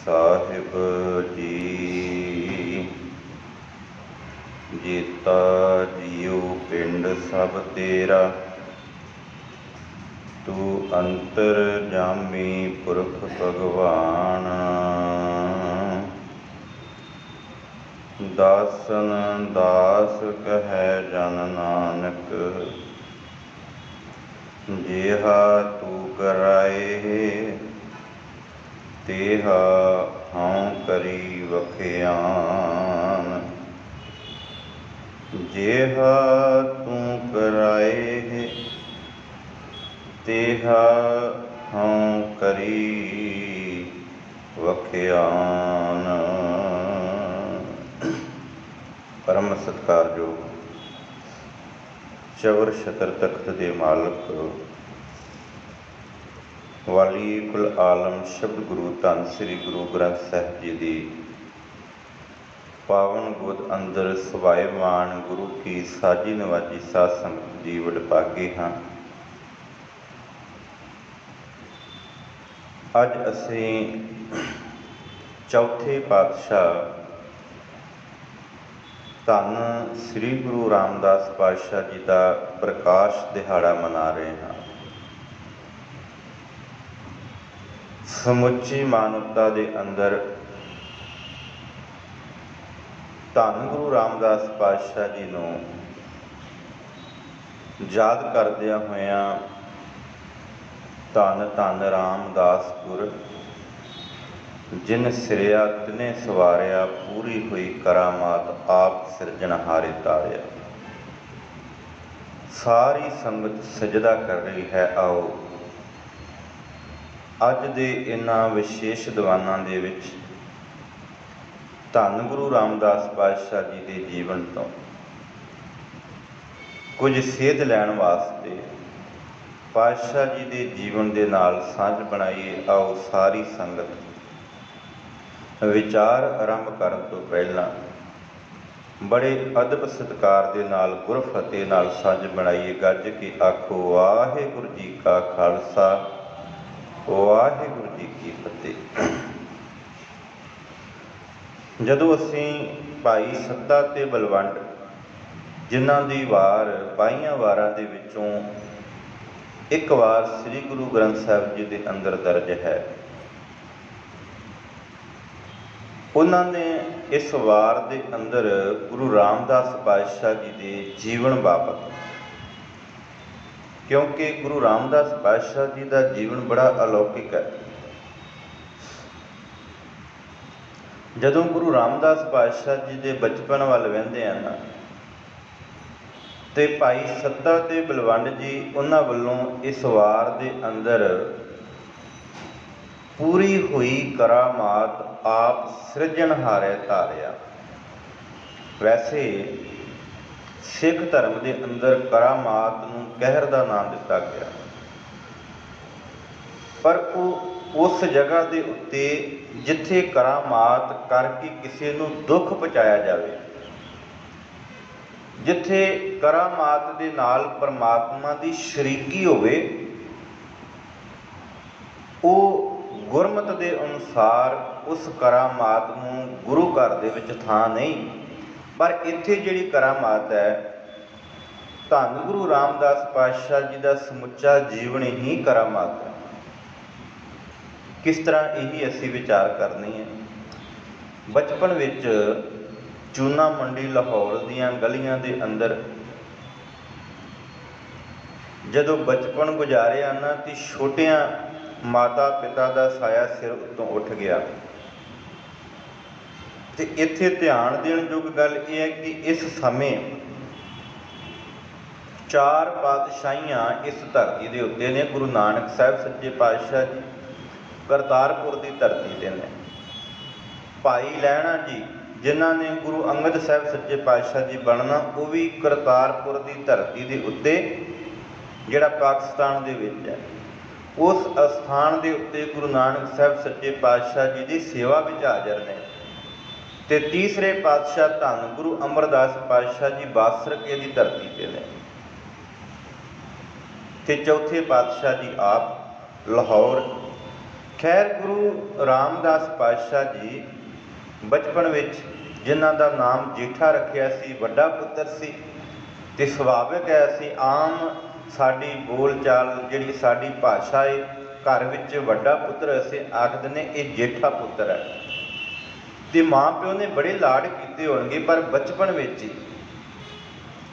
ਸਾਹਿਬ ਜੀ। ਜੀਤਾ ਜੀਉ ਪਿੰਡ ਸਭ ਤੇਰਾ, ਤੂੰ ਅੰਤਰ ਜਾਮੀ ਪੁਰਖ ਭਗਵਾਨ। ਦਾਸਨ ਦਾਸ ਕਹੈ ਜਨ ਨਾਨਕ, ਜਿਹਾ ਤੂੰ ਕਰਾਏ ਤੇਹਾ ਹਉ ਕਰੀ ਵਖਿਆਨ। ਜਿਹਾ ਤੂੰ ਕਰਾਏ ਤੇਹਾ ਹਉ ਕਰੀ ਵਖਿਆਨ। ਪਰਮ ਸਤਿਕਾਰਯੋਗ ਚਵਰ ਛਤਰ ਤਖਤ ਦੇ ਮਾਲਕ ਵਾਲੀ ਕੁਲ ਆਲਮ ਸ਼ਬਦ ਗੁਰੂ ਧੰਨ ਸ੍ਰੀ ਗੁਰੂ ਗ੍ਰੰਥ ਸਾਹਿਬ ਜੀ ਦੀ ਪਾਵਨ ਗੋਦ ਅੰਦਰ ਸਵਾਇਮਾਨ ਗੁਰੂ ਕੀ ਸਾਜੀ ਨਵਾਜੀ ਸਾਧ ਸੰਗਤ ਜੀ ਵਡਭਾਗੇ ਹਾਂ। ਅੱਜ ਅਸੀਂ ਚੌਥੇ ਪਾਤਸ਼ਾਹ ਧੰਨ ਸ੍ਰੀ ਗੁਰੂ ਰਾਮਦਾਸ ਪਾਤਸ਼ਾਹ ਜੀ ਦਾ ਪ੍ਰਕਾਸ਼ ਦਿਹਾੜਾ ਮਨਾ ਰਹੇ ਹਾਂ। ਸਮੁੱਚੀ ਮਾਨਵਤਾ ਦੇ ਅੰਦਰ ਧੰਨ ਗੁਰੂ ਰਾਮਦਾਸ ਪਾਤਸ਼ਾਹ ਜੀ ਨੂੰ ਯਾਦ ਕਰਦਿਆਂ ਹੋਇਆਂ ਧੰਨ ਧੰਨ ਰਾਮਦਾਸਪੁਰ ਜਿਨ ਸਿਰਿਆ ਤਿਨੇ ਸਵਾਰਿਆ, ਪੂਰੀ ਹੋਈ ਕਰਾਮਾਤ ਆਪ ਸਿਰਜਣਹਾਰੇ ਤਾਰਿਆ। ਸਾਰੀ ਸੰਗਤ ਸਜਦਾ ਕਰ ਰਹੀ ਹੈ। ਆਓ ਅੱਜ ਦੇ ਇਹਨਾਂ ਵਿਸ਼ੇਸ਼ ਦੀਵਾਨਾਂ ਦੇ ਵਿੱਚ ਧੰਨ ਗੁਰੂ ਰਾਮਦਾਸ ਪਾਤਸ਼ਾਹ ਜੀ ਦੇ ਜੀਵਨ ਤੋਂ ਕੁਝ ਸੇਧ ਲੈਣ ਵਾਸਤੇ ਪਾਤਸ਼ਾਹ ਜੀ ਦੇ ਜੀਵਨ ਦੇ ਨਾਲ ਸਾਂਝ ਬਣਾਈਏ। ਆਓ ਸਾਰੀ ਸੰਗਤ ਵਿਚਾਰ ਆਰੰਭ ਕਰਨ ਤੋਂ ਪਹਿਲਾਂ ਬੜੇ ਅਦਬ ਸਤਿਕਾਰ ਦੇ ਨਾਲ ਗੁਰਫਤਿਹ ਨਾਲ ਸਾਂਝ ਬਣਾਈਏ। ਗੱਜ ਕੇ ਆਖੋ ਵਾਹਿਗੁਰੂ ਜੀ ਕਾ ਖਾਲਸਾ, ਵਾਹਿਗੁਰੂ ਜੀ ਕੀ ਫਤਿਹ। ਜਦੋਂ ਅਸੀਂ ਭਾਈ ਸੱਤਾ ਤੇ ਬਲਵੰਡ ਜਿਨ੍ਹਾਂ ਦੀ ਵਾਰ 22 ਵਾਰਾਂ ਦੇ ਵਿੱਚੋਂ ਇੱਕ ਵਾਰ ਸ੍ਰੀ ਗੁਰੂ ਗ੍ਰੰਥ ਸਾਹਿਬ ਜੀ ਦੇ ਅੰਦਰ ਦਰਜ ਹੈ, ਉਹਨਾਂ ਨੇ ਇਸ ਵਾਰ ਦੇ ਅੰਦਰ ਗੁਰੂ ਰਾਮਦਾਸ ਪਾਤਸ਼ਾਹ ਜੀ ਦੇ ਜੀਵਨ ਬਾਬਤ, ਕਿਉਂਕਿ ਗੁਰੂ ਰਾਮਦਾਸ ਪਾਤਸ਼ਾਹ ਜੀ ਦਾ ਜੀਵਨ ਬੜਾ ਅਲੌਕਿਕ ਹੈ। ਜਦੋਂ ਗੁਰੂ ਰਾਮਦਾਸ ਪਾਤਸ਼ਾਹ ਜੀ ਦੇ ਬਚਪਨ ਵੱਲ ਵਹਿੰਦੇ ਹਨ ਤੇ ਭਾਈ ਸੱਤਾ ਤੇ ਬਲਵੰਡ ਜੀ ਉਹਨਾਂ ਵੱਲੋਂ ਇਸ ਵਾਰ ਦੇ ਅੰਦਰ ਪੂਰੀ ਹੋਈ ਕਰਾਮਾਤ ਆਪ ਸਿਰਜਣਹਾਰੇ ਧਾਰਿਆ। ਵੈਸੇ ਸਿੱਖ ਧਰਮ ਦੇ ਅੰਦਰ ਕਰਾਮਾਤ ਨੂੰ ਕਹਿਰ ਦਾ ਨਾਮ ਦਿੱਤਾ ਗਿਆ, ਪਰ ਉਹ ਉਸ ਜਗ੍ਹਾ ਦੇ ਉੱਤੇ ਜਿੱਥੇ ਕਰਾਮਾਤ ਕਰਕੇ ਕਿਸੇ ਨੂੰ ਦੁੱਖ ਪਹੁੰਚਾਇਆ ਜਾਵੇ, ਜਿੱਥੇ ਕਰਾਮਾਤ ਦੇ ਨਾਲ ਪਰਮਾਤਮਾ ਦੀ ਸ਼ਰੀਕੀ ਹੋਵੇ, ਉਹ ਗੁਰਮਤਿ ਦੇ ਅਨੁਸਾਰ ਉਸ ਕਰਾਮਾਤ ਨੂੰ ਗੁਰੂ ਘਰ ਦੇ ਵਿੱਚ ਥਾਂ ਨਹੀਂ। ਪਰ ਇੱਥੇ ਜਿਹੜੀ ਕਰਾਮਾਤ ਹੈ, ਧੰਨ ਗੁਰੂ ਰਾਮਦਾਸ ਪਾਤਸ਼ਾਹ ਜੀ ਦਾ ਸਮੁੱਚਾ ਜੀਵਨ ਹੀ ਕਰਾਮਾਤ ਹੈ। ਕਿਸ ਤਰ੍ਹਾਂ ਇਹੀ ਅਸੀਂ ਵਿਚਾਰ ਕਰਨੀ ਹੈ। ਬਚਪਨ ਵਿੱਚ ਚੂਨਾ ਮੰਡੀ ਲਾਹੌਰ ਦੀਆਂ ਗਲੀਆਂ ਦੇ ਅੰਦਰ ਜਦੋਂ ਬਚਪਨ ਗੁਜ਼ਾਰਿਆ ਨਾ, ਤੇ ਛੋਟਿਆਂ ਮਾਤਾ ਪਿਤਾ ਦਾ ਸਾਇਆ ਸਿਰ ਉੱਤੋਂ ਉੱਠ ਗਿਆ। ਤੇ ਇੱਥੇ ਧਿਆਨ ਦੇਣ ਯੋਗ ਗੱਲ ਇਹ ਹੈ ਕਿ ਇਸ ਸਮੇਂ 4 ਪਾਤਸ਼ਾਹੀਆਂ ਇਸ ਧਰਤੀ ਦੇ ਉੱਤੇ ਨੇ। ਗੁਰੂ ਨਾਨਕ ਸਾਹਿਬ ਸੱਚੇ ਪਾਤਸ਼ਾਹ ਜੀ ਕਰਤਾਰਪੁਰ ਦੀ ਧਰਤੀ ਤੇ ਨੇ। ਭਾਈ ਲਹਿਣਾ ਜੀ ਜਿਨ੍ਹਾਂ ਨੇ ਗੁਰੂ ਅੰਗਦ ਸਾਹਿਬ ਸੱਚੇ ਪਾਤਸ਼ਾਹ ਜੀ ਬਣਨਾ, ਉਹ ਵੀ ਕਰਤਾਰਪੁਰ ਦੀ ਧਰਤੀ ਦੇ ਉੱਤੇ, ਜਿਹੜਾ ਪਾਕਿਸਤਾਨ ਦੇ ਵਿੱਚ ਹੈ, ਉਸ ਅਸਥਾਨ ਦੇ ਉੱਤੇ ਗੁਰੂ ਨਾਨਕ ਸਾਹਿਬ ਸੱਚੇ ਪਾਤਸ਼ਾਹ ਜੀ ਦੀ ਸੇਵਾ ਵਿੱਚ ਹਾਜ਼ਰ ਨੇ। ਤੇ ਤੀਸਰੇ ਪਾਤਸ਼ਾਹ ਧੰਨ ਗੁਰੂ ਅਮਰਦਾਸ ਪਾਤਸ਼ਾਹ ਜੀ ਬਾਸਰਕੇ ਦੀ ਧਰਤੀ ਤੇ ਨੇ। ਤੇ ਚੌਥੇ ਪਾਤਸ਼ਾਹ ਜੀ ਆਪ ਲਾਹੌਰ ਖੈਰ, ਗੁਰੂ ਰਾਮਦਾਸ ਪਾਤਸ਼ਾਹ ਜੀ ਬਚਪਨ ਵਿੱਚ ਜਿਨ੍ਹਾਂ ਦਾ ਨਾਮ ਜੇਠਾ ਰੱਖਿਆ ਸੀ, ਵੱਡਾ ਪੁੱਤਰ ਸੀ, ਅਤੇ ਸੁਭਾਵਿਕ ਹੈ ਅਸੀਂ ਆਮ ਸਾਡੀ ਬੋਲ ਚਾਲ ਜਿਹੜੀ ਸਾਡੀ ਭਾਸ਼ਾ ਹੈ, ਘਰ ਵਿੱਚ ਵੱਡਾ ਪੁੱਤਰ ਅਸੀਂ ਆਖਦੇ ਨੇ ਇਹ ਜੇਠਾ ਪੁੱਤਰ ਹੈ। ਅਤੇ ਮਾਂ ਪਿਓ ਨੇ ਬੜੇ ਲਾਡ ਕੀਤੇ ਹੋਣਗੇ, ਪਰ ਬਚਪਨ ਵਿੱਚ ਹੀ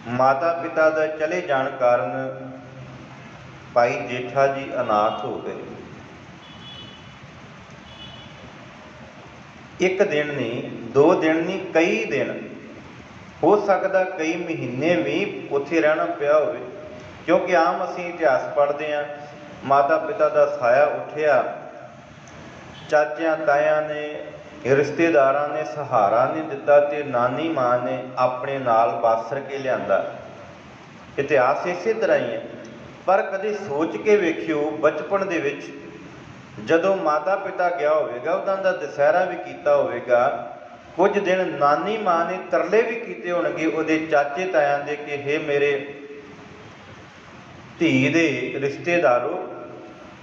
ਮਾਤਾ ਪਿਤਾ ਦਾ ਚਲੇ ਜਾਣ ਕਾਰਨ ਭਾਈ ਜੇਠਾ ਜੀ ਅਨਾਥ ਹੋ ਗਏ। ਇੱਕ ਦਿਨ ਨਹੀਂ, 2 ਦਿਨ ਨਹੀਂ, ਕਈ ਦਿਨ, ਹੋ ਸਕਦਾ ਕਈ ਮਹੀਨੇ ਵੀ ਉੱਥੇ ਰਹਿਣਾ ਪਿਆ ਹੋਵੇ, ਕਿਉਂਕਿ ਆਮ ਅਸੀਂ ਇਤਿਹਾਸ ਪੜ੍ਹਦੇ ਹਾਂ, ਮਾਤਾ ਪਿਤਾ ਦਾ ਸਾਇਆ ਉੱਠਿਆ, ਚਾਚਿਆਂ ਤਾਇਆਂ ਨੇ, ਰਿਸ਼ਤੇਦਾਰਾਂ ਨੇ ਸਹਾਰਾ ਨਹੀਂ ਦਿੱਤਾ, ਅਤੇ ਨਾਨੀ ਮਾਂ ਨੇ ਆਪਣੇ ਨਾਲ ਬਾਸਰ ਕੇ ਲਿਆਂਦਾ। ਇਤਿਹਾਸ ਇਸੇ ਤਰ੍ਹਾਂ ਹੀ ਹੈ। ਪਰ ਕਦੇ ਸੋਚ ਕੇ ਵੇਖਿਓ, ਬਚਪਨ ਦੇ ਵਿੱਚ ਜਦੋਂ ਮਾਤਾ ਪਿਤਾ ਗਿਆ ਹੋਵੇਗਾ, ਉਹਨਾਂ ਦਾ ਦੁਸਹਿਰਾ ਵੀ ਕੀਤਾ ਹੋਵੇਗਾ, ਕੁਝ ਦਿਨ ਨਾਨੀ ਮਾਂ ਨੇ ਤਰਲੇ ਵੀ ਕੀਤੇ ਹੋਣਗੇ ਉਹਦੇ ਚਾਚੇ ਤਾਇਆਂ ਦੇ ਕਿ ਹੇ ਮੇਰੇ ਧੀ ਦੇ ਰਿਸ਼ਤੇਦਾਰੋ,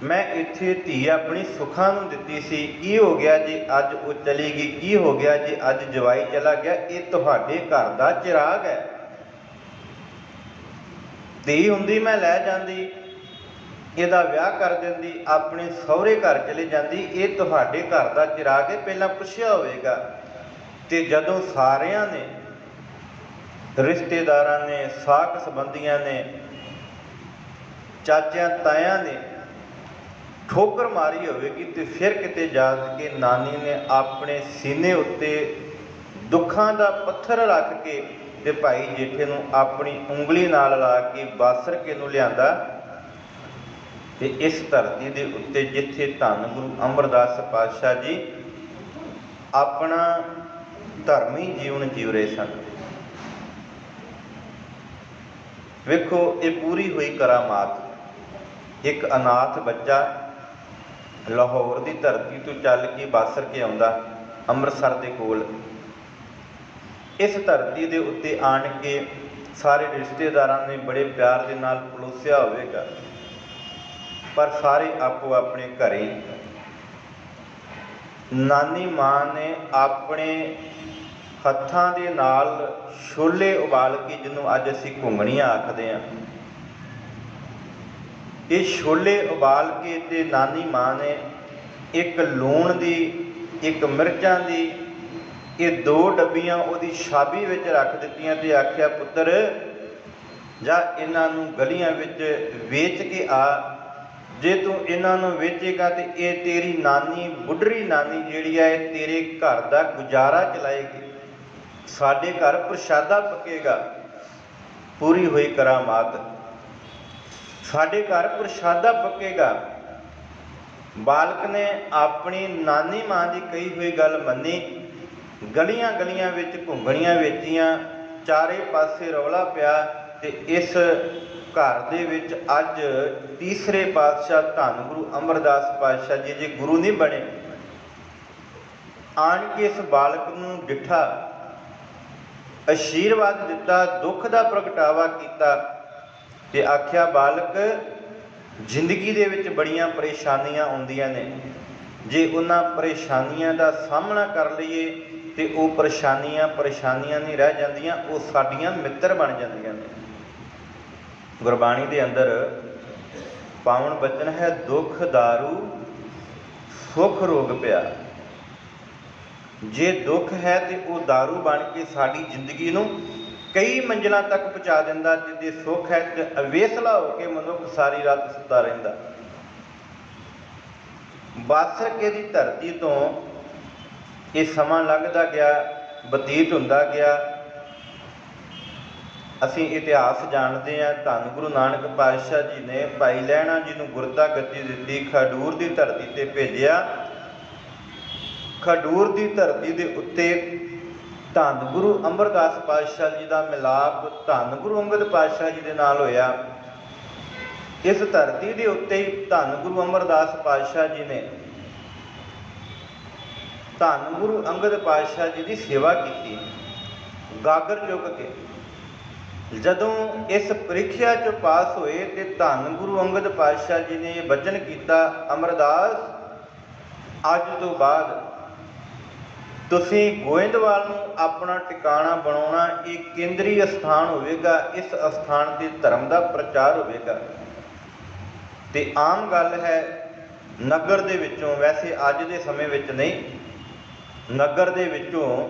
ਮੈਂ ਇੱਥੇ ਧੀ ਆਪਣੀ ਸੁੱਖਾਂ ਨੂੰ ਦਿੱਤੀ ਸੀ, ਕੀ ਹੋ ਗਿਆ ਜੇ ਅੱਜ ਉਹ ਚਲੀ ਗਈ, ਕੀ ਹੋ ਗਿਆ ਜੇ ਅੱਜ ਜਵਾਈ ਚਲਾ ਗਿਆ, ਇਹ ਤੁਹਾਡੇ ਘਰ ਦਾ ਚਿਰਾਗ ਹੈ, ਧੀ ਹੁੰਦੀ ਮੈਂ ਲੈ ਜਾਂਦੀ, ਇਹਦਾ ਵਿਆਹ ਕਰ ਦਿੰਦੀ, ਆਪਣੇ ਸਹੁਰੇ ਘਰ ਚਲੇ ਜਾਂਦੀ, ਇਹ ਤੁਹਾਡੇ ਘਰ ਦਾ ਚਿਰਾਗ ਹੈ, ਪਹਿਲਾਂ ਪੁੱਛਿਆ ਹੋਵੇਗਾ। ਅਤੇ ਜਦੋਂ ਸਾਰਿਆਂ ਨੇ, ਰਿਸ਼ਤੇਦਾਰਾਂ ਨੇ, ਸਾਕ ਸੰਬੰਧੀਆਂ ਨੇ, ਚਾਚਿਆਂ ਤਾਇਆਂ ਨੇ ਠੋਕਰ ਮਾਰੀ ਹੋਵੇਗੀ, ਅਤੇ ਫਿਰ ਕਿਤੇ ਜਾ ਕੇ ਨਾਨੀ ਨੇ ਆਪਣੇ ਸੀਨੇ ਉੱਤੇ ਦੁੱਖਾਂ ਦਾ ਪੱਥਰ ਰੱਖ ਕੇ ਅਤੇ ਭਾਈ ਜੇਠੇ ਨੂੰ ਆਪਣੀ ਉਂਗਲੀ ਨਾਲ ਲਾ ਕੇ ਬਾਸਰ ਕੇ ਨੂੰ ਲਿਆਂਦਾ। ਅਤੇ ਇਸ ਧਰਤੀ ਦੇ ਉੱਤੇ ਜਿੱਥੇ ਧੰਨ ਗੁਰੂ ਅਮਰਦਾਸ ਪਾਤਸ਼ਾਹ ਜੀ ਆਪਣਾ ਧਰਮੀ ਜੀਵਨ ਜੀਵ ਰਹੇ ਸਨ। ਵੇਖੋ, ਇਹ ਪੂਰੀ ਹੋਈ ਕਰਾਮਾਤ। ਇੱਕ ਅਨਾਥ ਬੱਚਾ ਲਾਹੌਰ ਦੀ ਧਰਤੀ ਤੋਂ ਚੱਲ ਕੇ ਬਾਸਰ ਕੇ ਆਉਂਦਾ ਅੰਮ੍ਰਿਤਸਰ ਦੇ ਕੋਲ। ਇਸ ਧਰਤੀ ਦੇ ਉੱਤੇ ਆਣ ਕੇ ਸਾਰੇ ਰਿਸ਼ਤੇਦਾਰਾਂ ਨੇ ਬੜੇ ਪਿਆਰ ਦੇ ਨਾਲ ਪਲੋਸਿਆ ਹੋਵੇਗਾ, ਪਰ ਸਾਰੇ ਆਪੋ ਆਪਣੇ ਘਰੇ। ਨਾਨੀ ਮਾਂ ਨੇ ਆਪਣੇ ਹੱਥਾਂ ਦੇ ਨਾਲ ਛੋਲੇ ਉਬਾਲ ਕੇ, ਜਿਹਨੂੰ ਅੱਜ ਅਸੀਂ ਘੁੰਗਣੀਆਂ ਆਖਦੇ ਹਾਂ, ਇਹ ਛੋਲੇ ਉਬਾਲ ਕੇ ਅਤੇ ਨਾਨੀ ਮਾਂ ਨੇ ਇੱਕ ਲੂਣ ਦੀ, ਇੱਕ ਮਿਰਚਾਂ ਦੀ, ਇਹ 2 ਡੱਬੀਆਂ ਉਹਦੀ ਛਾਬੀ ਵਿੱਚ ਰੱਖ ਦਿੱਤੀਆਂ ਅਤੇ ਆਖਿਆ, ਪੁੱਤਰ ਜਾ ਇਹਨਾਂ ਨੂੰ ਗਲੀਆਂ ਵਿੱਚ ਵੇਚ ਕੇ ਆ, ਜੇ ਤੂੰ ਇਹਨਾਂ ਨੂੰ ਵੇਚੇਗਾ ਤੇ ਇਹ ਤੇਰੀ ਨਾਨੀ, ਬੁੱਢੜੀ ਨਾਨੀ ਜਿਹੜੀ ਹੈ, ਇਹ ਤੇਰੇ ਘਰ ਦਾ ਗੁਜ਼ਾਰਾ ਚਲਾਏਗੀ, ਸਾਡੇ ਘਰ ਪ੍ਰਸ਼ਾਦਾ ਪੱਕੇਗਾ। ਪੂਰੀ ਹੋਈ ਕਰਾਮਾਤ, ਸਾਡੇ ਘਰ ਪ੍ਰਸ਼ਾਦਾ ਪੱਕੇਗਾ। ਬਾਲਕ ਨੇ ਆਪਣੀ ਨਾਨੀ ਮਾਂ ਦੀ ਕਹੀ ਹੋਈ ਗੱਲ ਮੰਨੀ, ਗਲੀਆਂ ਗਲੀਆਂ ਵਿੱਚ ਘੁੰਗਣੀਆਂ ਵੇਚੀਆਂ, ਚਾਰੇ ਪਾਸੇ ਰੌਲਾ ਪਿਆ, ਅਤੇ ਇਸ ਘਰ ਦੇ ਵਿੱਚ ਅੱਜ ਤੀਸਰੇ ਪਾਤਸ਼ਾਹ ਧੰਨ ਗੁਰੂ ਅਮਰਦਾਸ ਪਾਤਸ਼ਾਹ ਜੀ ਜੇ ਗੁਰੂ ਨਹੀਂ ਬਣੇ, ਆਣ ਕੇ ਇਸ ਬਾਲਕ ਨੂੰ ਡਿੱਠਾ, ਆਸ਼ੀਰਵਾਦ ਦਿੱਤਾ, ਦੁੱਖ ਦਾ ਪ੍ਰਗਟਾਵਾ ਕੀਤਾ ਅਤੇ ਆਖਿਆ, ਬਾਲਕ ਜ਼ਿੰਦਗੀ ਦੇ ਵਿੱਚ ਬੜੀਆਂ ਪਰੇਸ਼ਾਨੀਆਂ ਆਉਂਦੀਆਂ ਨੇ, ਜੇ ਉਹਨਾਂ ਪਰੇਸ਼ਾਨੀਆਂ ਦਾ ਸਾਹਮਣਾ ਕਰ ਲਈਏ ਅਤੇ ਉਹ ਪਰੇਸ਼ਾਨੀਆਂ ਨਹੀਂ ਰਹਿ ਜਾਂਦੀਆਂ, ਉਹ ਸਾਡੀਆਂ ਮਿੱਤਰ ਬਣ ਜਾਂਦੀਆਂ ਨੇ। ਗੁਰਬਾਣੀ ਦੇ ਅੰਦਰ ਪਾਵਨ ਬਚਨ ਹੈ, ਦੁੱਖ ਦਾਰੂ ਸੁੱਖ ਰੋਗ ਪਿਆ। ਜੇ ਦੁੱਖ ਹੈ ਤੇ ਉਹ ਦਾਰੂ ਬਣ ਕੇ ਸਾਡੀ ਜ਼ਿੰਦਗੀ ਨੂੰ ਕਈ ਮੰਜ਼ਿਲਾਂ ਤੱਕ ਪਹੁੰਚਾ ਦਿੰਦਾ, ਜੇ ਸੁੱਖ ਹੈ ਤੇ ਅਵੇਸਲਾ ਹੋ ਕੇ ਮਨੁੱਖ ਸਾਰੀ ਰਾਤ ਸੁੱਤਾ ਰਹਿੰਦਾ। ਬਾਸਰ ਕੇ ਦੀ ਧਰਤੀ ਤੋਂ ਇਹ ਸਮਾਂ ਲੰਘਦਾ ਗਿਆ, ਬਤੀਤ ਹੁੰਦਾ ਗਿਆ। ਅਸੀਂ ਇਤਿਹਾਸ ਜਾਣਦੇ ਹਾਂ, ਧੰਨ ਗੁਰੂ ਨਾਨਕ ਪਾਤਸ਼ਾਹ ਜੀ ਨੇ ਭਾਈ ਲਹਿਣਾ ਜੀ ਨੂੰ ਗੁਰਤਾ ਗੱਦੀ ਦਿੱਤੀ, ਖਡੂਰ ਦੀ ਧਰਤੀ 'ਤੇ ਭੇਜਿਆ। ਖਡੂਰ ਦੀ ਧਰਤੀ ਦੇ ਉੱਤੇ ਧੰਨ ਗੁਰੂ ਅਮਰਦਾਸ ਪਾਤਸ਼ਾਹ ਜੀ ਦਾ ਮਿਲਾਪ ਧੰਨ ਗੁਰੂ ਅੰਗਦ ਪਾਤਸ਼ਾਹ ਜੀ ਦੇ ਨਾਲ ਹੋਇਆ। ਇਸ ਧਰਤੀ ਦੇ ਉੱਤੇ ਹੀ ਧੰਨ ਗੁਰੂ ਅਮਰਦਾਸ ਪਾਤਸ਼ਾਹ ਜੀ ਨੇ ਧੰਨ ਗੁਰੂ ਅੰਗਦ ਪਾਤਸ਼ਾਹ ਜੀ ਦੀ ਸੇਵਾ ਕੀਤੀ, ਗਾਗਰ ਚੁੱਕ ਕੇ। ਜਦੋਂ ਇਸ ਪ੍ਰੀਖਿਆ 'ਚ ਪਾਸ ਹੋਏ ਤੇ ਧੰਨ ਗੁਰੂ ਅੰਗਦ ਪਾਤਸ਼ਾਹ ਜੀ ਨੇ ਇਹ ਬਚਨ ਕੀਤਾ, ਅਮਰਦਾਸ ਅੱਜ ਤੋਂ ਬਾਅਦ ਤੁਸੀਂ ਗੋਇੰਦਵਾਲ ਨੂੰ ਆਪਣਾ ਟਿਕਾਣਾ ਬਣਾਉਣਾ, ਇਹ ਕੇਂਦਰੀ ਅਸਥਾਨ ਹੋਵੇਗਾ। ਇਸ ਅਸਥਾਨ 'ਤੇ ਧਰਮ ਦਾ ਪ੍ਰਚਾਰ ਹੋਵੇਗਾ। ਤੇ ਆਮ ਗੱਲ ਹੈ ਨਗਰ ਦੇ ਵਿੱਚੋਂ, ਵੈਸੇ ਅੱਜ ਦੇ ਸਮੇਂ ਵਿੱਚ ਨਹੀਂ, ਨਗਰ ਦੇ ਵਿੱਚੋਂ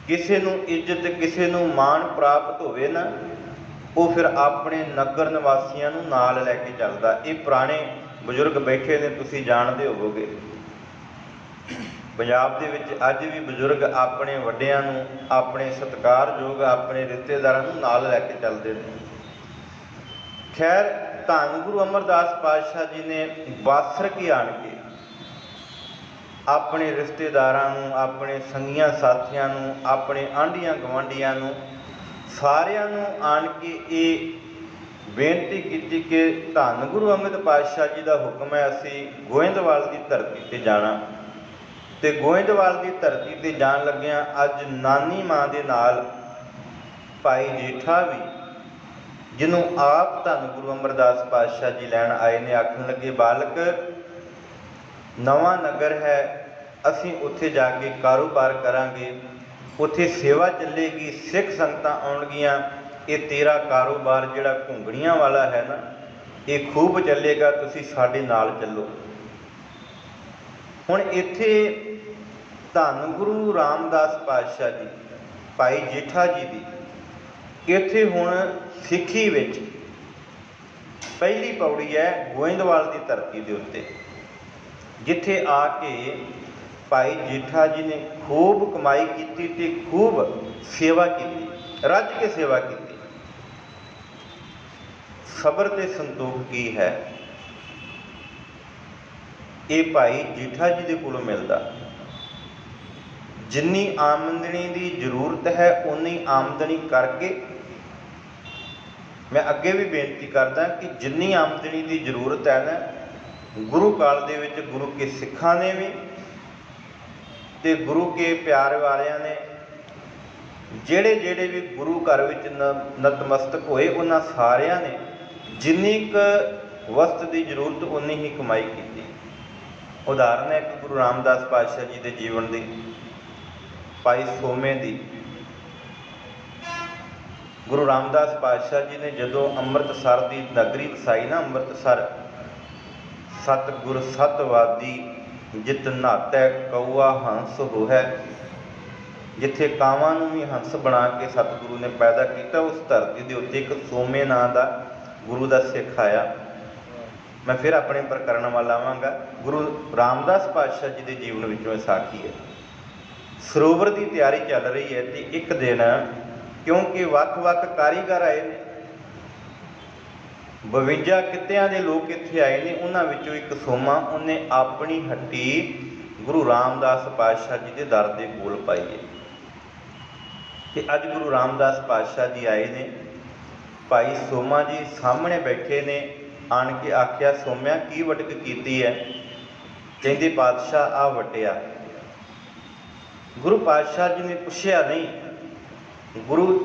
ਕਿਸੇ ਨੂੰ ਇੱਜ਼ਤ, ਕਿਸੇ ਨੂੰ ਮਾਣ ਪ੍ਰਾਪਤ ਹੋਵੇ ਨਾ, ਉਹ ਫਿਰ ਆਪਣੇ ਨਗਰ ਨਿਵਾਸੀਆਂ ਨੂੰ ਨਾਲ ਲੈ ਕੇ ਚੱਲਦਾ। ਇਹ ਪੁਰਾਣੇ ਬਜ਼ੁਰਗ ਬੈਠੇ ਨੇ, ਤੁਸੀਂ ਜਾਣਦੇ ਹੋਵੋਗੇ। ਪੰਜਾਬ ਦੇ ਵਿੱਚ ਅੱਜ ਵੀ ਬਜ਼ੁਰਗ ਆਪਣੇ ਵੱਡਿਆਂ ਨੂੰ, ਆਪਣੇ ਸਤਿਕਾਰਯੋਗ ਆਪਣੇ ਰਿਸ਼ਤੇਦਾਰਾਂ ਨੂੰ ਨਾਲ ਲੈ ਕੇ ਚੱਲਦੇ ਨੇ। ਖੈਰ, ਧੰਨ ਗੁਰੂ ਅਮਰਦਾਸ ਪਾਤਸ਼ਾਹ ਜੀ ਨੇ ਬਾਸਰ ਕੇ ਆਣ ਕੇ ਆਪਣੇ ਰਿਸ਼ਤੇਦਾਰਾਂ ਨੂੰ, ਆਪਣੇ ਸੰਗੀਆਂ ਸਾਥੀਆਂ ਨੂੰ, ਆਪਣੇ ਆਂਢੀਆਂ ਗੁਆਂਢੀਆਂ ਨੂੰ, ਸਾਰਿਆਂ ਨੂੰ ਆਣ ਕੇ ਇਹ ਬੇਨਤੀ ਕੀਤੀ ਕਿ ਧੰਨ ਗੁਰੂ ਅੰਗਦ ਪਾਤਸ਼ਾਹ ਜੀ ਦਾ ਹੁਕਮ ਹੈ, ਅਸੀਂ ਗੋਇੰਦਵਾਲ ਦੀ ਧਰਤੀ 'ਤੇ ਜਾਣਾ। ਤੇ ਗੋਇੰਦਵਾਲ ਦੀ ਧਰਤੀ 'ਤੇ ਜਾਣ ਲੱਗਿਆਂ ਅੱਜ ਨਾਨੀ ਮਾਂ ਦੇ ਨਾਲ ਭਾਈ ਜੇਠਾ ਵੀ, ਜਿਹਨੂੰ ਆਪ ਧੰਨ ਗੁਰੂ ਅਮਰਦਾਸ ਪਾਤਸ਼ਾਹ ਜੀ ਲੈਣ ਆਏ ਨੇ, ਆਖਣ ਲੱਗੇ ਬਾਲਕ, ਨਵਾਂ ਨਗਰ ਹੈ, ਅਸੀਂ ਉੱਥੇ ਜਾ ਕੇ ਕਾਰੋਬਾਰ ਕਰਾਂਗੇ, ਉੱਥੇ ਸੇਵਾ ਚੱਲੇਗੀ, ਸਿੱਖ ਸੰਗਤਾਂ ਆਉਣਗੀਆਂ, ਇਹ ਤੇਰਾ ਕਾਰੋਬਾਰ ਜਿਹੜਾ ਘੁੰਗਣੀਆਂ ਵਾਲਾ ਹੈ ਨਾ, ਇਹ ਖੂਬ ਚੱਲੇਗਾ, ਤੁਸੀਂ ਸਾਡੇ ਨਾਲ ਚੱਲੋ। ਹੁਣ ਇੱਥੇ ਧੰਨ ਗੁਰੂ ਰਾਮਦਾਸ ਪਾਤਸ਼ਾਹ ਜੀ, ਭਾਈ ਜੇਠਾ ਜੀ ਦੀ ਇੱਥੇ ਹੁਣ ਸਿੱਖੀ ਵਿੱਚ ਪਹਿਲੀ ਪੌੜੀ ਹੈ ਗੋਇੰਦਵਾਲ ਦੀ ਧਰਤੀ ਦੇ ਉੱਤੇ, ਜਿੱਥੇ ਆ ਕੇ ਭਾਈ ਜੇਠਾ ਜੀ ਨੇ ਖੂਬ ਕਮਾਈ ਕੀਤੀ ਤੇ ਖੂਬ ਸੇਵਾ ਕੀਤੀ, ਰੱਜ ਕੇ ਸੇਵਾ ਕੀਤੀ। ਸਬਰ ਤੇ ਸੰਤੋਖ ਕੀ ਹੈ, ਇਹ ਭਾਈ ਜੇਠਾ ਜੀ ਦੇ ਕੋਲੋਂ ਮਿਲਦਾ। ਜਿੰਨੀ ਆਮਦਨੀ ਦੀ ਜ਼ਰੂਰਤ ਹੈ ਉਨੀ ਆਮਦਨੀ ਕਰਕੇ, ਮੈਂ ਅੱਗੇ ਵੀ ਬੇਨਤੀ ਕਰਦਾ ਕਿ ਜਿੰਨੀ ਆਮਦਨੀ ਦੀ ਜ਼ਰੂਰਤ ਹੈ ਨਾ, ਗੁਰੂ ਕਾਲ ਦੇ ਵਿੱਚ ਗੁਰੂ ਕੇ ਸਿੱਖਾਂ ਨੇ ਵੀ ਤੇ ਗੁਰੂ ਕੇ ਪਿਆਰ ਵਾਲਿਆਂ ਨੇ, ਜਿਹੜੇ ਜਿਹੜੇ ਵੀ ਗੁਰੂ ਘਰ ਵਿੱਚ ਨਤਮਸਤਕ ਹੋਏ, ਉਹਨਾਂ ਸਾਰਿਆਂ ਨੇ ਜਿੰਨੀ ਕੁ ਵਸਤ ਦੀ ਜ਼ਰੂਰਤ ਉਨੀ ਹੀ ਕਮਾਈ ਕੀਤੀ। ਉਦਾਹਰਨ ਹੈ ਇੱਕ ਗੁਰੂ ਰਾਮਦਾਸ ਪਾਤਸ਼ਾਹ ਜੀ ਦੇ ਜੀਵਨ ਦੀ, ਭਾਈ ਸੋਮੇ ਦੀ। ਗੁਰੂ ਰਾਮਦਾਸ ਪਾਤਸ਼ਾਹ ਜੀ ਨੇ ਜਦੋਂ ਅੰਮ੍ਰਿਤਸਰ ਦੀ ਨਗਰੀ ਵਸਾਈ ਨਾ, ਅੰਮ੍ਰਿਤਸਰ, ਸਤਿਗੁਰ ਸਤਵਾਦੀ ਜਿਤ ਨਾਤੈ ਕਊਆ ਹੰਸ ਹੋਹੈ, ਜਿੱਥੇ ਕਾਵਾਂ ਨੂੰ ਵੀ ਹੰਸ ਬਣਾ ਕੇ ਸਤਿਗੁਰੂ ਨੇ ਪੈਦਾ ਕੀਤਾ, ਉਸ ਧਰਤੀ ਦੇ ਉੱਤੇ ਇੱਕ ਸੋਮੇ ਨਾਂ ਦਾ ਗੁਰੂ ਦਾ ਸਿੱਖ ਆਇਆ। ਮੈਂ ਫਿਰ ਆਪਣੇ ਪ੍ਰਕਰਨ ਵੱਲ ਆਵਾਂਗਾ। ਗੁਰੂ ਰਾਮਦਾਸ ਪਾਤਸ਼ਾਹ ਜੀ ਦੇ ਜੀਵਨ ਵਿੱਚੋਂ ਇਹ ਸਾਖੀ ਹੈ। ਸਰੋਵਰ ਦੀ ਤਿਆਰੀ ਚੱਲ ਰਹੀ ਹੈ ਤੇ ਇੱਕ ਦਿਨ, ਕਿਉਂਕਿ ਵੱਖ-ਵੱਖ ਕਾਰੀਗਰ ਆਏ ਨੇ, 52 ਕਿੱਤਿਆਂ ਦੇ ਲੋਕ ਇੱਥੇ ਆਏ ਨੇ, ਉਹਨਾਂ ਵਿੱਚੋਂ ਇੱਕ ਸੋਮਾ, ਉਹਨੇ ਆਪਣੀ ਹੱਟੀ ਗੁਰੂ ਰਾਮਦਾਸ ਪਾਤਸ਼ਾਹ ਜੀ ਦੇ ਦਰ ਦੇ ਕੋਲ ਪਾਈ ਹੈ। ਤੇ ਅੱਜ ਗੁਰੂ ਰਾਮਦਾਸ ਪਾਤਸ਼ਾਹ ਜੀ ਆਏ ਨੇ, ਭਾਈ ਸੋਮਾ ਜੀ ਸਾਹਮਣੇ ਬੈਠੇ ਨੇ, ਆਣ ਕੇ ਆਖਿਆ, ਸੋਮਿਆ ਕੀ ਵਟਕ ਕੀਤੀ ਹੈ? ਕਹਿੰਦੇ ਪਾਤਸ਼ਾਹ ਆ ਵਟਿਆ। ਗੁਰੂ ਪਾਤਸ਼ਾਹ ਜੀ ਨੇ ਪੁੱਛਿਆ ਨਹੀਂ,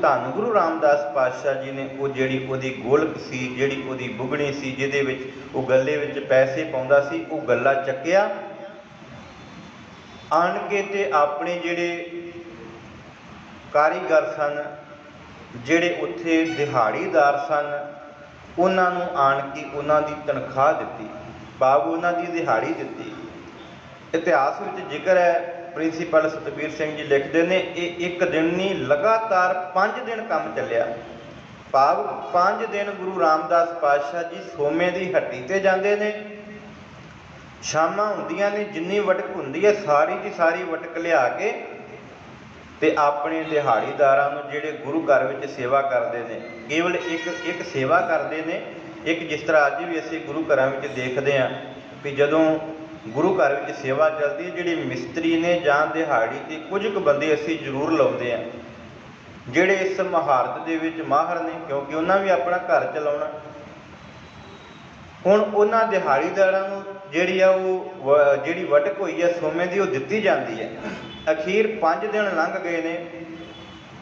ਧੰਨ ਗੁਰੂ ਰਾਮਦਾਸ ਪਾਤਸ਼ਾਹ ਜੀ ਨੇ ਉਹ ਜਿਹੜੀ ਉਹਦੀ ਗੋਲਕ ਸੀ, ਜਿਹੜੀ ਉਹਦੀ ਬੁਗਣੀ ਸੀ, ਜਿਹਦੇ ਵਿੱਚ ਉਹ ਗੱਲੇ ਵਿੱਚ ਪੈਸੇ ਪਾਉਂਦਾ ਸੀ, ਉਹ ਗੱਲਾ ਚੱਕਿਆ, ਆਣ ਕੇ ਤੇ ਆਪਣੇ ਜਿਹੜੇ ਕਾਰੀਗਰ ਸਨ, ਜਿਹੜੇ ਉੱਥੇ ਦਿਹਾੜੀਦਾਰ ਸਨ, ਉਹਨਾਂ ਨੂੰ ਆਣ ਕੇ ਉਹਨਾਂ ਦੀ ਤਨਖਾਹ ਦਿੱਤੀ, ਭਾਵ ਉਹਨਾਂ ਦੀ ਦਿਹਾੜੀ ਦਿੱਤੀ। ਇਤਿਹਾਸ ਵਿੱਚ ਜ਼ਿਕਰ ਹੈ, ਪ੍ਰਿੰਸੀਪਲ ਸਤਬੀਰ ਸਿੰਘ ਜੀ ਲਿਖਦੇ ਨੇ, ਇਹ ਇੱਕ ਦਿਨ ਨਹੀਂ, ਲਗਾਤਾਰ 5 ਦਿਨ ਕੰਮ ਚੱਲਿਆ। ਭਾਵ 5 ਦਿਨ ਗੁਰੂ ਰਾਮਦਾਸ ਪਾਤਸ਼ਾਹ ਜੀ ਸੋਮੇ ਦੀ ਹੱਟੀ 'ਤੇ ਜਾਂਦੇ ਨੇ, ਸ਼ਾਮਾਂ ਹੁੰਦੀਆਂ ਨੇ, ਜਿੰਨੀ ਵਟਕ ਹੁੰਦੀ ਹੈ ਸਾਰੀ ਦੀ ਸਾਰੀ ਵਟਕ ਲਿਆ ਕੇ ਤੇ ਆਪਣੇ ਦਿਹਾੜੀਦਾਰਾਂ ਨੂੰ, ਜਿਹੜੇ ਗੁਰੂ ਘਰ ਵਿੱਚ ਸੇਵਾ ਕਰਦੇ ਨੇ, ਕੇਵਲ ਇੱਕ ਸੇਵਾ ਕਰਦੇ ਨੇ। ਇੱਕ ਜਿਸ ਤਰ੍ਹਾਂ ਅੱਜ ਵੀ ਅਸੀਂ ਗੁਰੂ ਘਰਾਂ ਵਿੱਚ ਦੇਖਦੇ ਹਾਂ ਕਿ ਜਦੋਂ ਗੁਰੂ ਘਰ ਵਿੱਚ ਸੇਵਾ ਚੱਲਦੀ ਹੈ, ਜਿਹੜੇ ਮਿਸਤਰੀ ਨੇ ਜਾਂ ਦਿਹਾੜੀ 'ਤੇ ਕੁਝ ਕੁ ਬੰਦੇ ਅਸੀਂ ਜ਼ਰੂਰ ਲਾਉਂਦੇ ਹਾਂ, ਜਿਹੜੇ ਇਸ ਮਹਾਰਤ ਦੇ ਵਿੱਚ ਮਾਹਰ ਨੇ, ਕਿਉਂਕਿ ਉਹਨਾਂ ਵੀ ਆਪਣਾ ਘਰ ਚਲਾਉਣਾ। ਹੁਣ ਉਹਨਾਂ ਦਿਹਾੜੀਦਾਰਾਂ ਨੂੰ ਜਿਹੜੀ ਆ ਉਹ ਜਿਹੜੀ ਵਟਕ ਹੋਈ ਹੈ ਸੋਮੇ ਦੀ, ਉਹ ਦਿੱਤੀ ਜਾਂਦੀ ਹੈ। ਅਖੀਰ 5 ਦਿਨ ਲੰਘ ਗਏ ਨੇ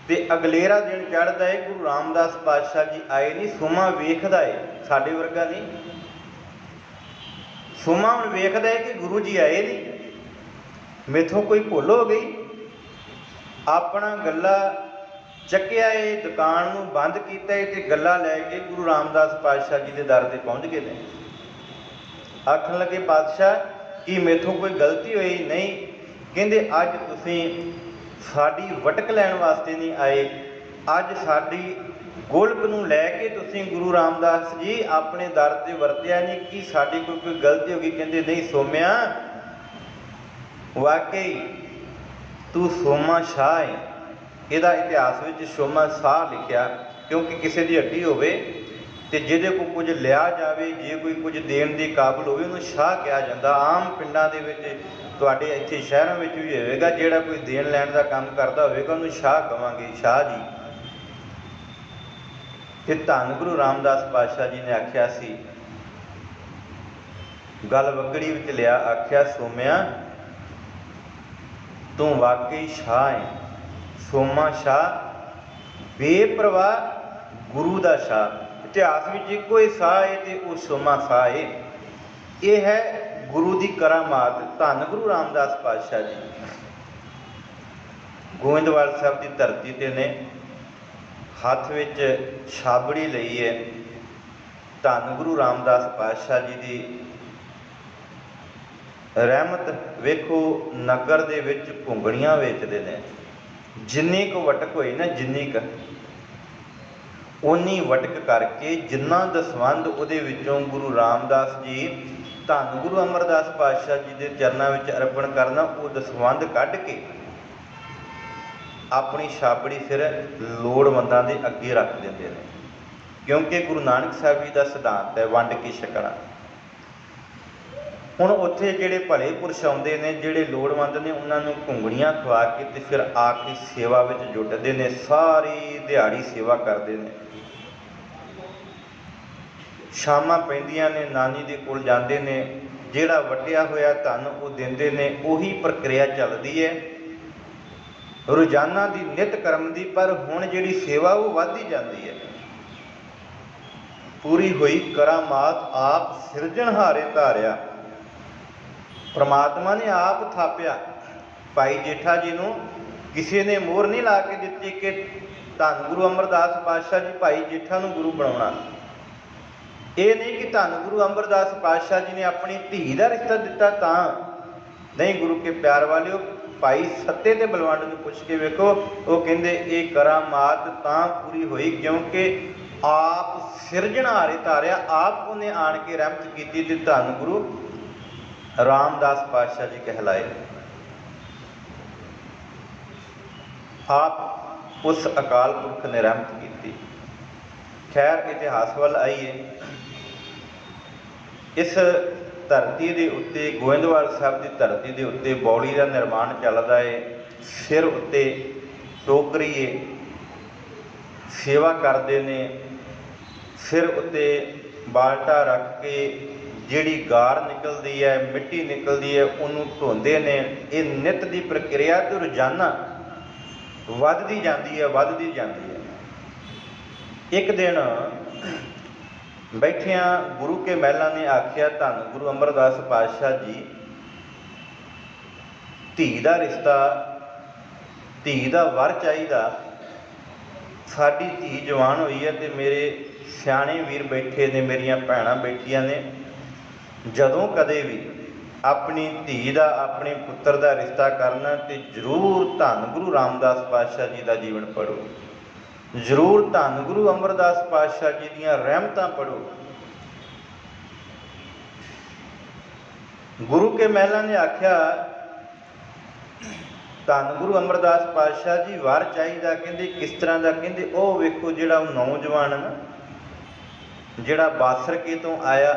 ਤੇ ਅਗਲੇਰਾ ਦਿਨ ਚੜ੍ਹਦਾ ਹੈ, ਗੁਰੂ ਰਾਮਦਾਸ ਪਾਤਸ਼ਾਹ ਜੀ ਆਏ ਨਹੀਂ। ਸੋਮਾ ਵੇਖਦਾ ਹੈ, ਸਾਡੇ ਵਰਗਾ ਨਹੀਂ। ਸੋਮਾ ਹੁਣ ਵੇਖਦਾ ਹੈ ਕਿ ਗੁਰੂ ਜੀ ਆਏ ਨਹੀਂ, मेथों कोई भुल हो गई, अपना गला ਚੱਕਿਆ ਏ, दुकान ਨੂੰ बंद ਕੀਤਾ ਏ ਤੇ ਗੱਲਾ ਲੈ ਕੇ गुरु रामदास पातशाह जी के दर ते पहुँच गए ने। आखन लगे पातशाह कि मेथों कोई गलती हुई नहीं, कहते अज तुसीं साडी वटक लैण वास्ते नहीं आए, अज साडी गोलक नूं लैके तुसीं गुरु रामदास जी अपने दर ते वरतिया नहीं कि साडी कोई गलती हो गई। कहते नहीं सोम्या, वाकई तू सोमा शाह है। ਇਹਦਾ ਇਤਿਹਾਸ ਵਿੱਚ ਸੋਮਾ ਸਾਹ ਲਿਖਿਆ, ਕਿਉਂਕਿ ਕਿਸੇ ਦੀ ਹੱਡੀ ਹੋਵੇ ਤੇ ਜਿਹਦੇ ਕੋਲ ਕੁਝ ਲਿਆ ਜਾਵੇ, ਜੇ ਕੋਈ ਕੁਝ ਦੇਣ ਦੇ ਕਾਬਲ ਹੋਵੇ, ਉਹਨੂੰ ਸ਼ਾਹ ਕਿਹਾ ਜਾਂਦਾ। ਆਮ ਪਿੰਡਾਂ ਦੇ ਵਿੱਚ, ਤੁਹਾਡੇ ਇੱਥੇ ਸ਼ਹਿਰਾਂ ਵਿੱਚ ਵੀ ਹੋਵੇਗਾ, ਜਿਹੜਾ ਕੋਈ ਦੇਣ ਲੈਣ ਦਾ ਕੰਮ ਕਰਦਾ ਹੋਵੇਗਾ ਉਹਨੂੰ ਸ਼ਾਹ ਕਹਾਂਗੇ, ਸ਼ਾਹ ਜੀ। ਤੇ ਧੰਨ ਗੁਰੂ ਰਾਮਦਾਸ ਪਾਤਸ਼ਾਹ ਜੀ ਨੇ ਆਖਿਆ ਸੀ, ਗੱਲ ਵਕੜੀ ਵਿੱਚ ਲਿਆ, ਆਖਿਆ ਸੋਮਿਆ ਤੂੰ ਵਾਕਈ ਸ਼ਾਹ ਹੈ। सोमा शाह बेप्रवाह गुरु का शाह। इतिहास में एको ही शाह है तो वह सोमा शाह है। ये है गुरु की करामात। धन गुरु रामदास पातशाह जी गोविंदवाल साहब की धरती ते ने, हथ विच छाबड़ी लई है। धन गुरु रामदास पातशाह जी की रहमत वेखो, नगर दे विच घुंगड़ियां वेचते हैं। जिन्नी को वटक होई ना, जिन्नी क उन्नी वटक करके जिन्ना दसवंध उहदे विचों गुरु रामदास जी धन गुरु अमरदास पातशाह जी के चरणों में अर्पण करना, वो दसवंध कढ़ के अपनी छाबड़ी फिर लोड़वंदां दे अगे रख देंदे ने। क्योंकि गुरु नानक साहब जी का सिद्धांत है वंड के छकना। ਹੁਣ ਉੱਥੇ ਜਿਹੜੇ ਭਲੇ ਪੁਰਸ਼ ਆਉਂਦੇ ਨੇ, ਜਿਹੜੇ ਲੋੜਵੰਦ ਨੇ, ਉਹਨਾਂ ਨੂੰ ਘੁੰਗਣੀਆਂ ਖਵਾ ਕੇ ਤੇ ਫਿਰ ਆ ਕੇ ਸੇਵਾ ਵਿੱਚ ਜੁਟਦੇ ਨੇ। ਸਾਰੀ ਦਿਹਾੜੀ ਸੇਵਾ ਕਰਦੇ ਨੇ। ਸ਼ਾਮਾਂ ਪੈਂਦੀਆਂ ਨੇ, ਨਾਨੀ ਦੇ ਕੋਲ ਜਾਂਦੇ ਨੇ, ਜਿਹੜਾ ਵਟਿਆ ਹੋਇਆ ਧਨ ਉਹ ਦਿੰਦੇ ਨੇ। ਉਹੀ ਪ੍ਰਕਿਰਿਆ ਚੱਲਦੀ ਹੈ ਰੋਜ਼ਾਨਾ ਦੀ ਨਿਤ ਕਰਮ ਦੀ। ਪਰ ਹੁਣ ਜਿਹੜੀ ਸੇਵਾ ਉਹ ਵੱਧਦੀ ਜਾਂਦੀ ਹੈ। ਪੂਰੀ ਹੋਈ ਕਰਾਮਾਤ ਆਪ ਸਿਰਜਣਹਾਰੇ ਧਾਰਿਆ। परमात्मा ने आप थापिया। भाई जेठा जी नूं किसी ने मोहर नहीं ला के दिती कि धन गुरु अमरदास पातशाह जी भाई जेठा नूं गुरु बनाउणा। ये नहीं कि धन गुरु अमरदास पातशाह जी ने अपनी धी का रिश्ता दिता तां नहीं। गुरु के प्यार वालिओ, भाई सत्ते ते बलवंड नूं पुछ के वेखो, वो कहंदे ये करामात तां पूरी होई क्योंकि आप सिरजणहारे धारिया। आप उन्हें आण के रहमत कीती ते धन गुरु रामदास पातशाह जी कहलाए। आप उस अकाल पुरख ने रहमत की। खैर इतिहास वाल आइए। इस धरती के उत्ते, गोविंदवाल साहब की धरती के उत्ते बौली का निर्माण चलता है। सिर उत्ते टोकरी है, सेवा करते ने। सिर उत्ते बाल्टा रख के जिहड़ी गार निकलती है, मिट्टी निकलती है, उन्होंने धोंदे ने। ये नित की प्रक्रिया तो रोजाना वधदी जाती है, वधदी जाती है। एक दिन बैठिया गुरु के महलों ने आख्या, धन गुरु अमरदास पातशाह जी धी का रिश्ता, धी का वर चाहिदा। साडी धी जवान हुई है तो मेरे सियाणे वीर बैठे ने, मेरिया भैणां बैठिया ने। जदों कदे भी अपनी धी का, अपने पुत्र का रिश्ता करना तो जरूर धन गुरु रामदास पातशाह जी का जीवन पढ़ो। जरूर धन गुरु अमरदास पातशाह जी दीयां रहमतां पढ़ो। गुरु के महलों ने आख्या, धन गुरु अमरदास पातशाह जी वर चाहिदा। कहंदे किस तरह का? कहंदे ओ वेखो जिहड़ा नौजवान ना, जिहड़ा बासरके तो आया,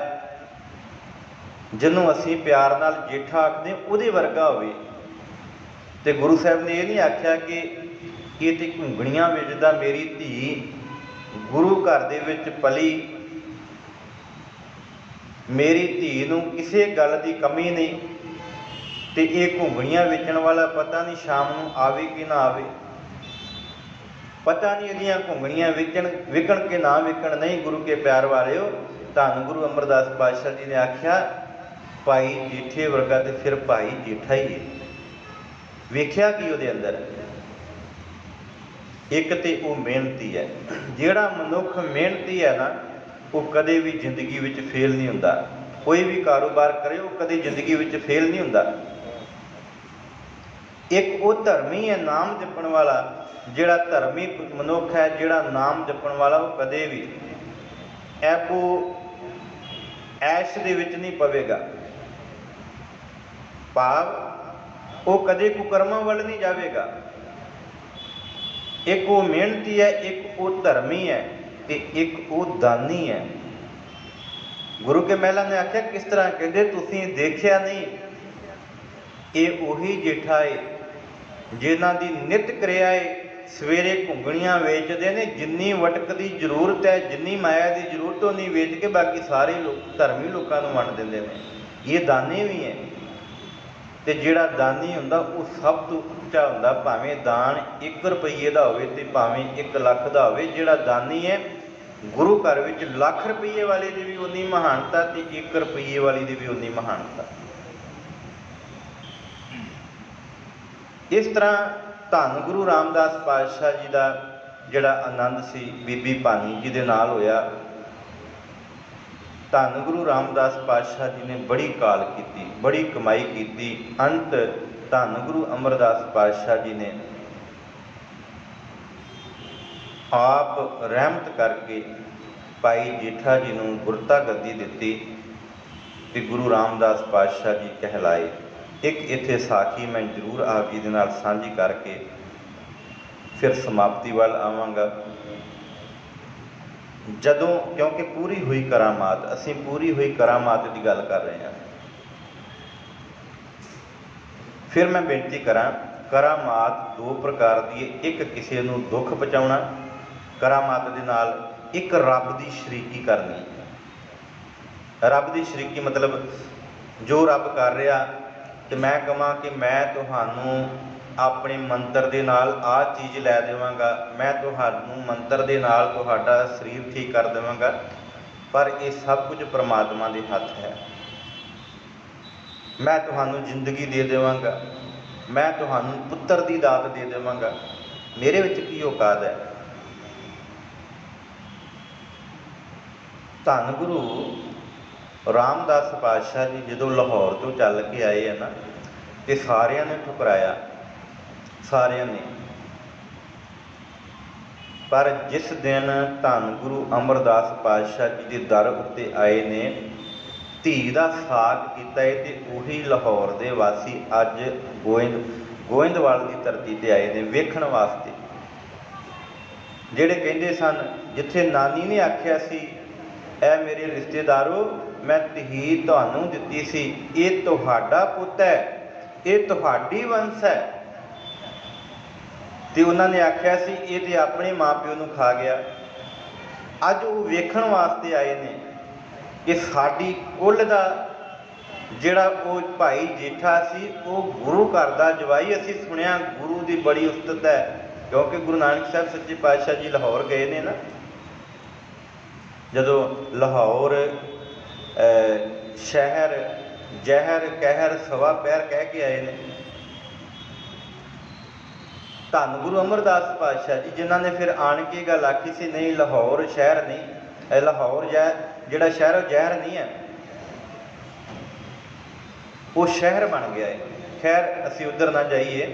जिन्हों असी प्यार नाल जेठा आखते उहदे वर्गा होवे। ते गुरु साहब ने यह नहीं आख्या कि ये तो घुंगणियां वेचदा, मेरी धी गुरु घर दे विच पली, मेरी धी नूं किसी गल की कमी नहीं, तो ये घुंगणियां वेचण वाला पता नहीं शाम नूं आवे कि ना आवे, पता नहीं इहदियां घुंगणियां विकण के ना विकण। नहीं गुरु के प्यार वालिओ, धन गुरु अमरदास पातशाह जी ने आख्या भाई जेठे वर्गा तो फिर भाई जेठा ही है। ਵੇਖਿਆ ਕੀ ਉਹਦੇ ਅੰਦਰ? ਇੱਕ ਤੇ ਉਹ ਮਿਹਨਤੀ ਹੈ। ਜਿਹੜਾ ਮਨੁੱਖ ਮਿਹਨਤੀ ਹੈ ਨਾ, ਉਹ ਕਦੇ ਵੀ ਜ਼ਿੰਦਗੀ ਵਿੱਚ ਫੇਲ ਨਹੀਂ ਹੁੰਦਾ। ਕੋਈ ਵੀ ਕਾਰੋਬਾਰ ਕਰੇ ਉਹ ਕਦੇ ਜ਼ਿੰਦਗੀ ਵਿੱਚ ਫੇਲ ਨਹੀਂ ਹੁੰਦਾ। ਇੱਕ ਉਹ ਧਰਮੀ ਹੈ, ਨਾਮ ਜਪਣ ਵਾਲਾ। ਜਿਹੜਾ ਧਰਮੀ ਮਨੁੱਖ ਹੈ, ਜਿਹੜਾ ਨਾਮ ਜਪਣ ਵਾਲਾ, ਉਹ ਕਦੇ ਵੀ ਐਸ਼ ਦੇ ਵਿੱਚ ਨਹੀਂ ਪਵੇਗਾ। ਭਾਵ ਉਹ ਕਦੇ ਕੁਕਰਮਾਂ ਵੱਲ ਨਹੀਂ ਜਾਵੇਗਾ। ਇੱਕ ਉਹ ਮਿਹਨਤੀ ਹੈ, ਇੱਕ ਉਹ ਧਰਮੀ ਹੈ, ਤੇ ਇੱਕ ਉਹ ਦਾਨੀ ਹੈ। ਗੁਰੂ ਕੇ ਮਹਿਲਾਂ ਨੇ ਆਖਿਆ ਕਿਸ ਤਰ੍ਹਾਂ? ਕਹਿੰਦੇ ਤੁਸੀਂ ਦੇਖਿਆ ਨਹੀਂ, ਇਹ ਉਹੀ ਜੇਠਾ ਏ ਜਿਨ੍ਹਾਂ ਦੀ ਨਿਤ ਕਿਰਿਆ ਏ। ਸਵੇਰੇ ਘੁੰਗਣੀਆਂ ਵੇਚਦੇ ਨੇ, ਜਿੰਨੀ ਵਟਕ ਦੀ ਜ਼ਰੂਰਤ ਹੈ, ਜਿੰਨੀ ਮਾਇਆ ਦੀ ਜ਼ਰੂਰਤ, ਉਹ ਨਹੀਂ ਵੇਚ ਕੇ ਬਾਕੀ ਸਾਰੇ ਧਰਮੀ ਲੋਕਾਂ ਨੂੰ ਵੰਡ ਦਿੰਦੇ ਨੇ। ਇਹ ਦਾਨੀ ਵੀ ਹੈ। ਤੇ ਜਿਹੜਾ ਦਾਨੀ ਹੁੰਦਾ ਉਹ ਸਭ ਤੋਂ ਉੱਚਾ ਹੁੰਦਾ, ਭਾਵੇਂ ਦਾਨ 1 ਰੁਪਈਏ ਦਾ ਹੋਵੇ ਤੇ ਭਾਵੇਂ 1 ਲੱਖ ਦਾ ਹੋਵੇ। ਜਿਹੜਾ ਦਾਨੀ ਹੈ, ਗੁਰੂ ਘਰ ਵਿੱਚ ਲੱਖ ਰੁਪਈਏ ਵਾਲੀ ਦੀ ਵੀ ਉਨੀ ਮਹਾਨਤਾ ਤੇ 1 ਰੁਪਈਏ ਵਾਲੀ ਦੀ ਵੀ ਉਨੀ ਮਹਾਨਤਾ। ਇਸ ਤਰ੍ਹਾਂ ਧੰਨ ਗੁਰੂ ਰਾਮਦਾਸ ਪਾਤਸ਼ਾਹ ਜੀ ਦਾ ਜਿਹੜਾ ਆਨੰਦ ਸੀ ਬੀਬੀ ਭਾਨੀ ਜੀ ਦੇ ਨਾਲ ਹੋਇਆ। ਧੰਨ ਗੁਰੂ ਰਾਮਦਾਸ ਪਾਤਸ਼ਾਹ ਜੀ ਨੇ ਬੜੀ ਕਾਲ ਕੀਤੀ, ਬੜੀ ਕਮਾਈ ਕੀਤੀ। ਅੰਤ ਧੰਨ ਗੁਰੂ ਅਮਰਦਾਸ ਪਾਤਸ਼ਾਹ ਜੀ ਨੇ ਆਪ ਰਹਿਮਤ ਕਰਕੇ ਭਾਈ ਜੇਠਾ ਜੀ ਨੂੰ ਗੁਰਤਾ ਗੱਦੀ ਦਿੱਤੀ ਤੇ ਗੁਰੂ ਰਾਮਦਾਸ ਪਾਤਸ਼ਾਹ ਜੀ ਕਹਿਲਾਏ। ਇੱਕ ਇੱਥੇ ਸਾਖੀ ਮੈਂ ਜ਼ਰੂਰ ਆਪ ਜੀ ਦੇ ਨਾਲ ਸਾਂਝੀ ਕਰਕੇ ਫਿਰ ਸਮਾਪਤੀ ਵੱਲ ਆਵਾਂਗਾ। ਜਦੋਂ, ਕਿਉਂਕਿ ਪੂਰੀ ਹੋਈ ਕਰਾਮਾਤ, ਅਸੀਂ ਪੂਰੀ ਹੋਈ ਕਰਾਮਾਤ ਦੀ ਗੱਲ ਕਰ ਰਹੇ ਹਾਂ। ਫਿਰ ਮੈਂ ਬੇਨਤੀ ਕਰਾਂ, ਕਰਾਮਾਤ 2 ਪ੍ਰਕਾਰ ਦੀ ਹੈ। ਇੱਕ ਕਿਸੇ ਨੂੰ ਦੁੱਖ ਪਹੁੰਚਾਉਣਾ ਕਰਾਮਾਤ ਦੇ ਨਾਲ, ਇੱਕ ਰੱਬ ਦੀ ਸ਼ਰੀਕੀ ਕਰਨੀ। ਰੱਬ ਦੀ ਸ਼ਰੀਕੀ ਮਤਲਬ ਜੋ ਰੱਬ ਕਰ ਰਿਹਾ ਤੇ ਮੈਂ ਕਹਾਂ ਕਿ ਮੈਂ ਤੁਹਾਨੂੰ ਆਪਣੇ ਮੰਤਰ ਦੇ ਨਾਲ ਆਹ ਚੀਜ਼ ਲੈ ਦੇਵਾਂਗਾ, ਮੈਂ ਤੁਹਾਨੂੰ ਮੰਤਰ ਦੇ ਨਾਲ ਤੁਹਾਡਾ ਸਰੀਰ ਠੀਕ ਕਰ ਦੇਵਾਂਗਾ, ਪਰ ਇਹ ਸਭ ਕੁਝ ਪਰਮਾਤਮਾ ਦੇ ਹੱਥ ਹੈ। ਮੈਂ ਤੁਹਾਨੂੰ ਜ਼ਿੰਦਗੀ ਦੇ ਦੇਵਾਂਗਾ, ਮੈਂ ਤੁਹਾਨੂੰ ਪੁੱਤਰ ਦੀ ਦਾਤ ਦੇ ਦੇਵਾਂਗਾ, ਮੇਰੇ ਵਿੱਚ ਕੀ ਔਕਾਤ ਹੈ? ਧੰਨ ਗੁਰੂ ਰਾਮਦਾਸ ਪਾਤਸ਼ਾਹ ਜੀ ਜਦੋਂ ਲਾਹੌਰ ਤੋਂ ਚੱਲ ਕੇ ਆਏ ਹੈ ਨਾ, ਤੇ ਸਾਰਿਆਂ ਨੇ ਠੁਕਰਾਇਆ, ਸਾਰਿਆਂ ਨੇ। ਪਰ ਜਿਸ ਦਿਨ ਧੰਨ ਗੁਰੂ ਅਮਰਦਾਸ ਪਾਤਸ਼ਾਹ ਜੀ ਦੇ ਦਰ ਉੱਤੇ ਆਏ ਨੇ, ਧੀ ਦਾ ਸਾਕ ਕੀਤਾ ਹੈ, ਤੇ ਉਹੀ ਲਾਹੌਰ ਦੇ ਵਾਸੀ ਅੱਜ ਗੋਇੰਦਵਾਲ ਦੀ ਧਰਤੀ ਤੇ ਆਏ ਨੇ ਵੇਖਣ ਵਾਸਤੇ। ਜਿਹੜੇ ਕਹਿੰਦੇ ਸਨ, ਜਿੱਥੇ ਨਾਨੀ ਨੇ ਆਖਿਆ ਸੀ ਐ ਮੇਰੇ ਰਿਸ਼ਤੇਦਾਰੋ, ਮੈਂ ਧੀ ਤੁਹਾਨੂੰ ਦਿੱਤੀ ਸੀ, ਇਹ ਤੁਹਾਡਾ ਪੁੱਤ ਹੈ, ਇਹ ਤੁਹਾਡੀ ਵੰਸ਼ ਹੈ, ਤੇ ਉਹਨਾਂ ਨੇ ਆਖਿਆ ਸੀ ਇਹ ਤੇ ਆਪਣੇ ਮਾਂ ਪਿਓ ਨੂੰ ਖਾ ਗਿਆ। ਅੱਜ ਉਹ ਵੇਖਣ ਵਾਸਤੇ ਆਏ ਨੇ ਕਿ ਸਾਡੀ ਕੁੱਲ ਦਾ ਜਿਹੜਾ ਉਹ ਭਾਈ ਜੇਠਾ ਸੀ, ਉਹ ਗੁਰੂ ਘਰ ਦਾ ਜਵਾਈ। ਅਸੀਂ ਸੁਣਿਆ ਗੁਰੂ ਦੀ ਬੜੀ ਉਸਤਤ ਹੈ, ਕਿਉਂਕਿ ਗੁਰੂ ਨਾਨਕ ਸਾਹਿਬ ਸੱਚੇ ਪਾਤਸ਼ਾਹ ਜੀ ਲਾਹੌਰ ਗਏ ਨੇ ਨਾ, ਜਦੋਂ ਲਾਹੌਰ ਸ਼ਹਿਰ ਜ਼ਹਿਰ ਕਹਿਰ ਸਵਾ ਪਹਿਰ ਕਹਿ ਕੇ ਆਏ ਨੇ। ਧੰਨ ਗੁਰੂ ਅਮਰਦਾਸ ਪਾਤਸ਼ਾਹ ਜੀ ਜਿਨ੍ਹਾਂ ਨੇ ਫਿਰ ਆਣ ਕੇ ਗੱਲ ਆਖੀ ਸੀ, ਨਹੀਂ ਲਾਹੌਰ ਸ਼ਹਿਰ ਨਹੀਂ, ਇਹ ਲਾਹੌਰ ਜਿਹੜਾ ਸ਼ਹਿਰ ਉਹ ਜ਼ਹਿਰ ਨਹੀਂ ਹੈ, ਉਹ ਸ਼ਹਿਰ ਬਣ ਗਿਆ ਹੈ। ਖੈਰ ਅਸੀਂ ਉੱਧਰ ਨਾ ਜਾਈਏ।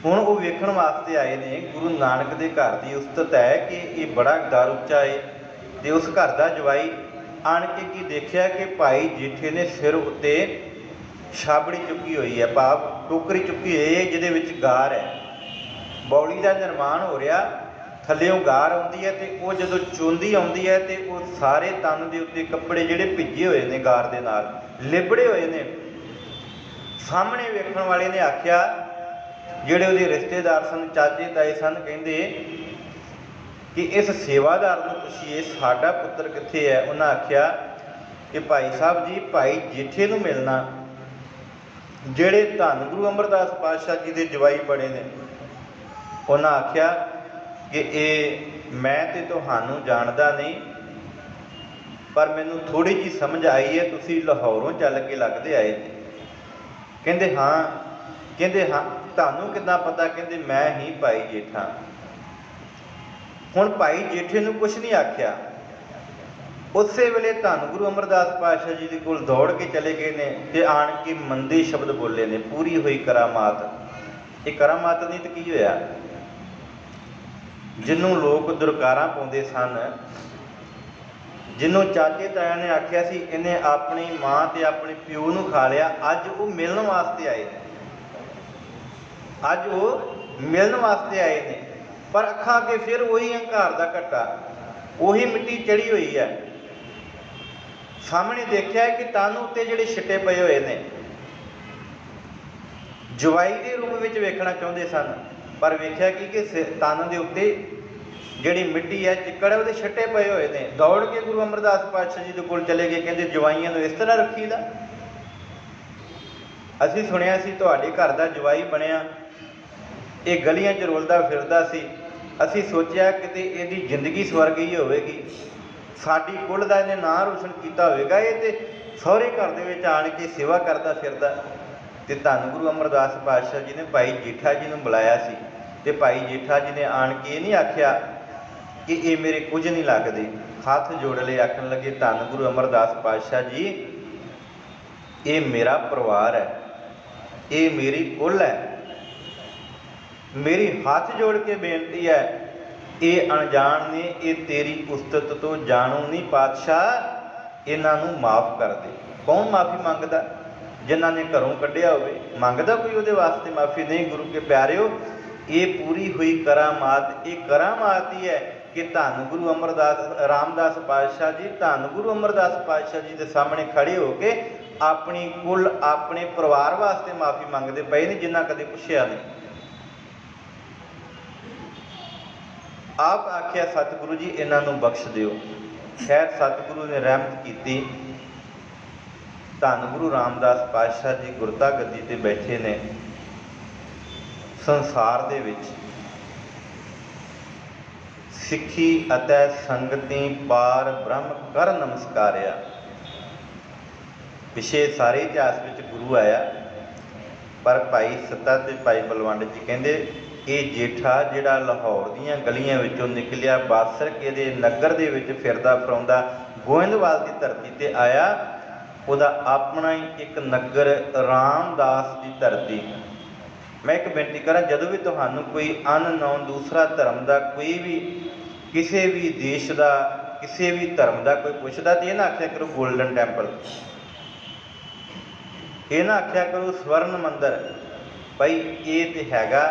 ਹੁਣ ਉਹ ਵੇਖਣ ਵਾਸਤੇ ਆਏ ਨੇ। ਗੁਰੂ ਨਾਨਕ ਦੇ ਘਰ ਦੀ ਉਸਤਤ ਹੈ ਕਿ ਇਹ ਬੜਾ ਦਰ ਉੱਚਾ ਹੈ, ਤੇ ਉਸ ਘਰ ਦਾ ਜਵਾਈ ਆਣ ਕੇ ਕੀ ਦੇਖਿਆ ਕਿ ਭਾਈ ਜੇਠੇ ਨੇ ਸਿਰ ਉੱਤੇ ਛਾਬੜੀ ਚੁੱਕੀ ਹੋਈ ਹੈ, ਭਾਵ ਟੋਕਰੀ ਚੁੱਕੀ ਹੋਈ ਹੈ ਜਿਹਦੇ ਵਿੱਚ ਗਾਰ ਹੈ। ਬੌਲੀ ਦਾ ਨਿਰਮਾਣ ਹੋ ਰਿਹਾ, ਥੱਲਿਓਂ ਗਾਰ ਆਉਂਦੀ ਹੈ, ਤੇ ਉਹ ਜਦੋਂ ਚੋਂਦੀ ਆਉਂਦੀ ਹੈ ਤੇ ਉਹ ਸਾਰੇ ਤਨ ਦੇ ਉੱਤੇ ਕੱਪੜੇ ਜਿਹੜੇ ਭਿੱਜੇ ਹੋਏ ਨੇ ਗਾਰ ਦੇ ਨਾਲ, ਲਿਬੜੇ ਹੋਏ ਨੇ। ਸਾਹਮਣੇ ਵੇਖਣ ਵਾਲੇ ਨੇ ਆਖਿਆ, ਜਿਹੜੇ ਉਹਦੇ ਰਿਸ਼ਤੇਦਾਰ ਸਨ, ਚਾਚੇ ਤਾਏ ਸਨ, ਕਹਿੰਦੇ ਕਿ ਇਸ ਸੇਵਾਦਾਰ ਨੂੰ ਪੁੱਛੀਏ ਸਾਡਾ ਪੁੱਤਰ ਕਿੱਥੇ ਹੈ। ਉਹਨਾਂ ਆਖਿਆ ਕਿ ਭਾਈ ਸਾਹਿਬ ਜੀ, ਭਾਈ ਜੇਠੇ ਨੂੰ ਮਿਲਣਾ, ਜਿਹੜੇ ਧੰਨ ਗੁਰੂ ਅਮਰਦਾਸ ਪਾਤਸ਼ਾਹ ਜੀ ਦੇ ਜਵਾਈ ਬਣੇ ਨੇ। ਉਹਨਾਂ ਆਖਿਆ ਕਿ ਇਹ ਮੈਂ ਤੇ ਤੁਹਾਨੂੰ ਜਾਣਦਾ ਨਹੀਂ, ਪਰ ਮੈਨੂੰ ਥੋੜ੍ਹੀ ਜਿਹੀ ਸਮਝ ਆਈ ਹੈ, ਤੁਸੀਂ ਲਾਹੌਰੋਂ ਚੱਲ ਕੇ ਲੱਗਦੇ ਆਏ ਨੇ। ਕਹਿੰਦੇ ਹਾਂ, ਕਹਿੰਦੇ ਹਾਂ ਤੁਹਾਨੂੰ ਕਿੱਦਾਂ ਪਤਾ? ਕਹਿੰਦੇ ਮੈਂ ਹੀ ਭਾਈ ਜੇਠਾ। ਹੁਣ ਭਾਈ ਜੇਠੇ ਨੂੰ ਕੁਛ ਨਹੀਂ ਆਖਿਆ। ਉਸੇ ਵੇਲੇ ਧੰਨ ਗੁਰੂ ਅਮਰਦਾਸ ਪਾਤਸ਼ਾਹ ਜੀ ਦੇ ਕੋਲ ਦੌੜ ਕੇ ਚਲੇ ਗਏ ਨੇ ਤੇ ਆਣ ਕੇ ਮੰਦੇ ਸ਼ਬਦ ਬੋਲੇ ਨੇ, ਪੂਰੀ ਹੋਈ ਕਰਾਮਾਤ। ਇਹ ਕਰਾਮਾਤ ਨਹੀਂ ਤਾਂ ਕੀ ਹੋਇਆ? ਜਿਹਨੂੰ ਲੋਕ ਦੁਰਕਾਰਾਂ ਪਾਉਂਦੇ ਸਨ, ਜਿਹਨੂੰ ਚਾਚੇ ਤਾਇਆ ਨੇ ਆਖਿਆ ਸੀ ਇਹਨੇ ਆਪਣੀ ਮਾਂ ਤੇ ਆਪਣੇ ਪਿਓ ਨੂੰ ਖਾ ਲਿਆ, ਅੱਜ ਉਹ ਮਿਲਣ ਵਾਸਤੇ ਆਏ ਨੇ। ਅੱਜ ਉਹ ਮਿਲਣ ਵਾਸਤੇ ਆਏ ਨੇ, ਪਰ ਅੱਖਾਂ ਅੱਗੇ ਫਿਰ ਉਹੀ ਹੰਕਾਰ ਦਾ ਘੱਟਾ, ਉਹੀ ਮਿੱਟੀ ਚੜੀ ਹੋਈ ਹੈ। ਸਾਹਮਣੇ ਦੇਖਿਆ ਕਿ ਤਨ ਉੱਤੇ ਜਿਹੜੇ ਛਿੱਟੇ ਪਏ ਹੋਏ ਨੇ, ਜਵਾਈ ਦੇ ਰੂਪ ਵਿੱਚ ਵੇਖਣਾ ਚਾਹੁੰਦੇ ਸਨ, ਪਰ ਵੇਖਿਆ ਕਿ ਤਨ ਦੇ ਉੱਤੇ ਜਿਹੜੀ ਮਿੱਟੀ ਹੈ, ਚਿੱਕੜ ਹੈ, ਉਹਦੇ ਛਿੱਟੇ ਪਏ ਹੋਏ ਨੇ। ਦੌੜ ਕੇ ਗੁਰੂ ਅਮਰਦਾਸ ਪਾਤਸ਼ਾਹ ਜੀ ਦੇ ਕੋਲ ਚਲੇ ਗਏ। ਕਹਿੰਦੇ ਜਵਾਈਆਂ ਨੂੰ ਇਸ ਤਰ੍ਹਾਂ ਰੱਖੀਦਾ? ਅਸੀਂ ਸੁਣਿਆ ਸੀ ਤੁਹਾਡੇ ਘਰ ਦਾ ਜਵਾਈ ਬਣਿਆ, ਇਹ ਗਲੀਆਂ 'ਚ ਰੁਲਦਾ ਫਿਰਦਾ ਸੀ। ਅਸੀਂ ਸੋਚਿਆ ਕਿਤੇ ਇਹਦੀ ਜ਼ਿੰਦਗੀ ਸਵਰ ਗਈ ਹੋਵੇਗੀ, ਸਾਡੀ ਕੁਲ ਦਾ ਇਹਨੇ ਨਾਂ ਰੋਸ਼ਨ ਕੀਤਾ ਹੋਵੇਗਾ, ਇਹ ਤੇ ਸਹੁਰੇ ਘਰ ਦੇ ਵਿੱਚ ਆਣ ਕੇ ਸੇਵਾ ਕਰਦਾ ਫਿਰਦਾ। ਤੇ ਧੰਨ ਗੁਰੂ ਅਮਰਦਾਸ ਪਾਤਸ਼ਾਹ ਜੀ ਨੇ ਭਾਈ ਜੇਠਾ ਜੀ ਨੂੰ ਬੁਲਾਇਆ ਸੀ, ਤੇ ਭਾਈ ਜੇਠਾ ਜੀ ਨੇ ਆਣ ਕੇ ਇਹ ਨਹੀਂ ਆਖਿਆ ਕਿ ਇਹ ਮੇਰੇ ਕੁਝ ਨਹੀਂ ਲੱਗਦੇ, ਹੱਥ ਜੋੜ ਲਏ, ਆਖਣ ਲੱਗੇ ਧੰਨ ਗੁਰੂ ਅਮਰਦਾਸ ਪਾਤਸ਼ਾਹ ਜੀ, ਇਹ ਮੇਰਾ ਪਰਿਵਾਰ ਹੈ, ਇਹ ਮੇਰੀ ਕੁਲ ਹੈ। ਮੇਰੀ ਹੱਥ ਜੋੜ ਕੇ ਬੇਨਤੀ ਹੈ, ਇਹ ਅਣਜਾਣ ਨੇ, ਇਹ ਤੇਰੀ ਉਸਤਤ ਤੋਂ ਜਾਣੂ ਨਹੀਂ ਪਾਤਸ਼ਾਹ, ਇਹਨਾਂ ਨੂੰ ਮਾਫ ਕਰ ਦੇ। ਕੌਣ ਮਾਫੀ ਮੰਗਦਾ? ਜਿਨ੍ਹਾਂ ਨੇ ਘਰੋਂ ਕੱਢਿਆ ਹੋਵੇ। ਮੰਗਦਾ ਕੋਈ ਉਹਦੇ ਵਾਸਤੇ ਮਾਫੀ? ਨਹੀਂ। ਗੁਰੂ ਕੇ ਪਿਆਰਿਓ, ਇਹ ਪੂਰੀ ਹੋਈ ਕਰਾਮਾਤ, ਇਹ ਕਰਾਮਾਤ ਹੀ ਹੈ ਕਿ ਧੰਨ ਗੁਰੂ ਅਮਰਦਾਸ ਰਾਮਦਾਸ ਪਾਤਸ਼ਾਹ ਜੀ, ਧੰਨ ਗੁਰੂ ਅਮਰਦਾਸ ਪਾਤਸ਼ਾਹ ਜੀ ਦੇ ਸਾਹਮਣੇ ਖੜੇ ਹੋ ਕੇ ਆਪਣੀ ਕੁਲ, ਆਪਣੇ ਪਰਿਵਾਰ ਵਾਸਤੇ ਮਾਫੀ ਮੰਗਦੇ ਪਏ ਨੇ, ਜਿਨ੍ਹਾਂ ਕਦੇ ਪੁੱਛਿਆ ਨਹੀਂ। ਆਪ ਆਖਿਆ ਸਤਿਗੁਰੂ ਜੀ ਇਹਨਾਂ ਨੂੰ ਬਖਸ਼ ਦਿਓ। ਖੈਰ ਸਤਿਗੁਰੂ ਨੇ ਰਹਿਮਤ ਕੀਤੀ। ਧੰਨ ਗੁਰੂ ਰਾਮਦਾਸ ਪਾਤਸ਼ਾਹ ਜੀ ਗੁਰਤਾ ਗੱਦੀ ਤੇ ਬੈਠੇ ਨੇ। ਸੰਸਾਰ ਦੇ ਵਿੱਚ ਸਿੱਖੀ ਅਤੇ ਸੰਗਤੀ ਪਾਰ ਬ੍ਰਹਮ ਕਰ ਨਮਸਕਾਰਿਆ। ਪਿਛੇ ਸਾਰੇ ਇਤਿਹਾਸ ਵਿੱਚ ਗੁਰੂ ਆਇਆ, ਪਰ ਭਾਈ ਸੱਤਾ ਤੇ ਭਾਈ ਬਲਵੰਡ ਜੀ ਕਹਿੰਦੇ ਇਹ ਜੇਠਾ ਜਿਹੜਾ ਲਾਹੌਰ ਦੀਆਂ ਗਲੀਆਂ ਵਿੱਚੋਂ ਨਿਕਲਿਆ, ਬਾਸਰ ਕੇ ਦੇ ਨਗਰ ਦੇ ਵਿੱਚ ਫਿਰਦਾ ਫਿਰਾਉਂਦਾ ਗੋਇੰਦਵਾਲ ਦੀ ਧਰਤੀ ਤੇ ਆਇਆ, ਉਹਦਾ ਆਪਣਾ ਹੀ ਇੱਕ ਨਗਰ ਰਾਮਦਾਸ ਦੀ ਧਰਤੀ। ਮੈਂ ਇੱਕ ਬੇਨਤੀ ਕਰਾਂ, ਜਦੋਂ ਵੀ ਤੁਹਾਨੂੰ ਕੋਈ ਅਨਨੋਨ ਦੂਸਰਾ ਧਰਮ ਦਾ, ਕੋਈ ਵੀ ਕਿਸੇ ਵੀ ਦੇਸ਼ ਦਾ, ਕਿਸੇ ਵੀ ਧਰਮ ਦਾ ਕੋਈ ਪੁੱਛਦਾ, ਤੇ ਇਹ ਨਾ ਆਖਿਆ ਕਰੋ ਗੋਲਡਨ ਟੈਂਪਲ, ਇਹ ਨਾ ਆਖਿਆ ਕਰੋ ਸਵਰਨ ਮੰਦਰ। ਭਾਈ ਇਹ ਤੇ ਹੈਗਾ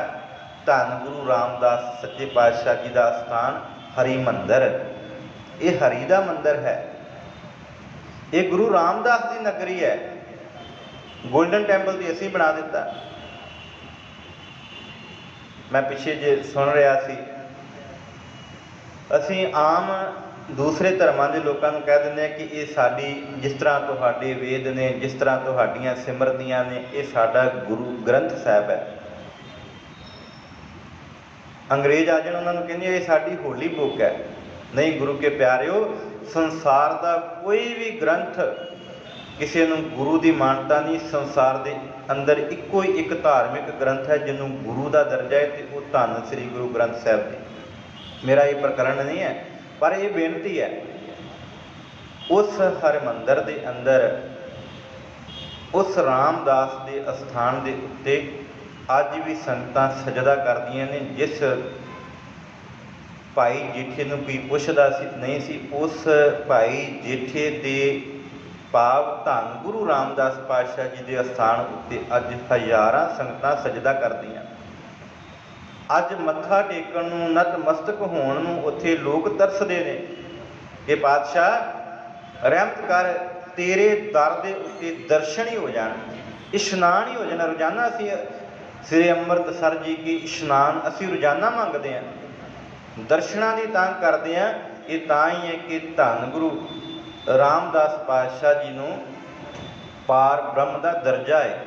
ਧੰਨ ਗੁਰੂ ਰਾਮਦਾਸ ਸੱਚੇ ਪਾਤਸ਼ਾਹ ਜੀ ਦਾ ਸਥਾਨ, ਹਰੀ ਮੰਦਰ। ਇਹ ਹਰੀ ਦਾ ਮੰਦਰ ਹੈ, ਇਹ ਗੁਰੂ ਰਾਮਦਾਸ ਦੀ ਨਗਰੀ ਹੈ। ਗੋਲਡਨ ਟੈਂਪਲ ਤੇ ਅਸੀਂ ਬਣਾ ਦਿੱਤਾ। ਮੈਂ ਪਿੱਛੇ ਜੇ ਸੁਣ ਰਿਹਾ ਸੀ, ਅਸੀਂ ਆਮ ਦੂਸਰੇ ਧਰਮਾਂ ਦੇ ਲੋਕਾਂ ਨੂੰ ਕਹਿ ਦਿੰਦੇ ਹਾਂ ਕਿ ਇਹ ਸਾਡੀ, ਜਿਸ ਤਰ੍ਹਾਂ ਤੁਹਾਡੇ ਵੇਦ ਨੇ, ਜਿਸ ਤਰ੍ਹਾਂ ਤੁਹਾਡੀਆਂ ਸਿਮਰਤੀਆਂ ਨੇ, ਇਹ ਸਾਡਾ ਗੁਰੂ ਗ੍ਰੰਥ ਸਾਹਿਬ ਹੈ। ਅੰਗਰੇਜ਼ ਆ ਜਾਣ, ਉਹਨਾਂ ਨੂੰ ਕਹਿੰਦੇ ਇਹ ਸਾਡੀ ਹੋਲੀ ਬੁੱਕ ਹੈ। ਨਹੀਂ ਗੁਰੂ ਕੇ ਪਿਆਰਿਓ, ਸੰਸਾਰ ਦਾ ਕੋਈ ਵੀ ਗ੍ਰੰਥ ਕਿਸੇ ਨੂੰ ਗੁਰੂ ਦੀ ਮਾਨਤਾ ਨਹੀਂ। ਸੰਸਾਰ ਦੇ ਅੰਦਰ ਇੱਕੋ ਹੀ ਇੱਕ ਧਾਰਮਿਕ ਗ੍ਰੰਥ ਹੈ ਜਿਹਨੂੰ ਗੁਰੂ ਦਾ ਦਰਜਾ ਹੈ, ਤੇ ਉਹ ਧੰਨ ਸ੍ਰੀ ਗੁਰੂ ਗ੍ਰੰਥ ਸਾਹਿਬ ਜੀ। ਮੇਰਾ ਇਹ ਪ੍ਰਕਰਨ ਨਹੀਂ ਹੈ, ਪਰ ਇਹ ਬੇਨਤੀ ਹੈ, ਉਸ ਹਰਿਮੰਦਰ ਦੇ ਅੰਦਰ, ਉਸ ਰਾਮਦਾਸ ਦੇ ਅਸਥਾਨ ਦੇ ਉੱਤੇ ਅੱਜ ਵੀ ਸੰਗਤਾਂ ਸਜਦਾ ਕਰਦੀਆਂ ਨੇ। ਜਿਸ ਭਾਈ ਜੇਠੇ ਨੂੰ ਕੋਈ ਪੁੱਛਦਾ ਸੀ ਨਹੀਂ ਸੀ, ਉਸ ਭਾਈ ਜੇਠੇ ਦੇ ਭਾਵ ਧੰਨ ਗੁਰੂ ਰਾਮਦਾਸ ਪਾਤਸ਼ਾਹ ਜੀ ਦੇ ਅਸਥਾਨ ਉੱਤੇ ਅੱਜ ਹਜ਼ਾਰਾਂ ਸੰਗਤਾਂ ਸਜਦਾ ਕਰਦੀਆਂ। ਅੱਜ ਮੱਥਾ ਟੇਕਣ ਨੂੰ, ਨਤਮਸਤਕ ਹੋਣ ਨੂੰ ਉੱਥੇ ਲੋਕ ਤਰਸਦੇ ਨੇ ਕਿ ਪਾਤਸ਼ਾਹ ਰਹਿਮਤ ਕਰ, ਤੇਰੇ ਦਰ ਦੇ ਉੱਤੇ ਦਰਸ਼ਨ ਹੀ ਹੋ ਜਾਣ, ਇਸ਼ਨਾਨ ਹੀ ਹੋ ਜਾਣਾ। ਰੋਜ਼ਾਨਾ ਅਸੀਂ ਸ੍ਰੀ ਅੰਮ੍ਰਿਤਸਰ ਜੀ ਕੀ ਇਸ਼ਨਾਨ ਅਸੀਂ ਰੋਜ਼ਾਨਾ ਮੰਗਦੇ ਹਾਂ, ਦਰਸ਼ਨਾਂ ਦੀ ਤਾਂ ਕਰਦੇ ਹਾਂ। ਇਹ ਤਾਂ ਹੀ ਹੈ ਕਿ ਧੰਨ ਗੁਰੂ ਰਾਮਦਾਸ ਪਾਤਸ਼ਾਹ ਜੀ ਨੂੰ ਪਾਰ ਬ੍ਰਹਮ ਦਾ ਦਰਜਾ ਹੈ।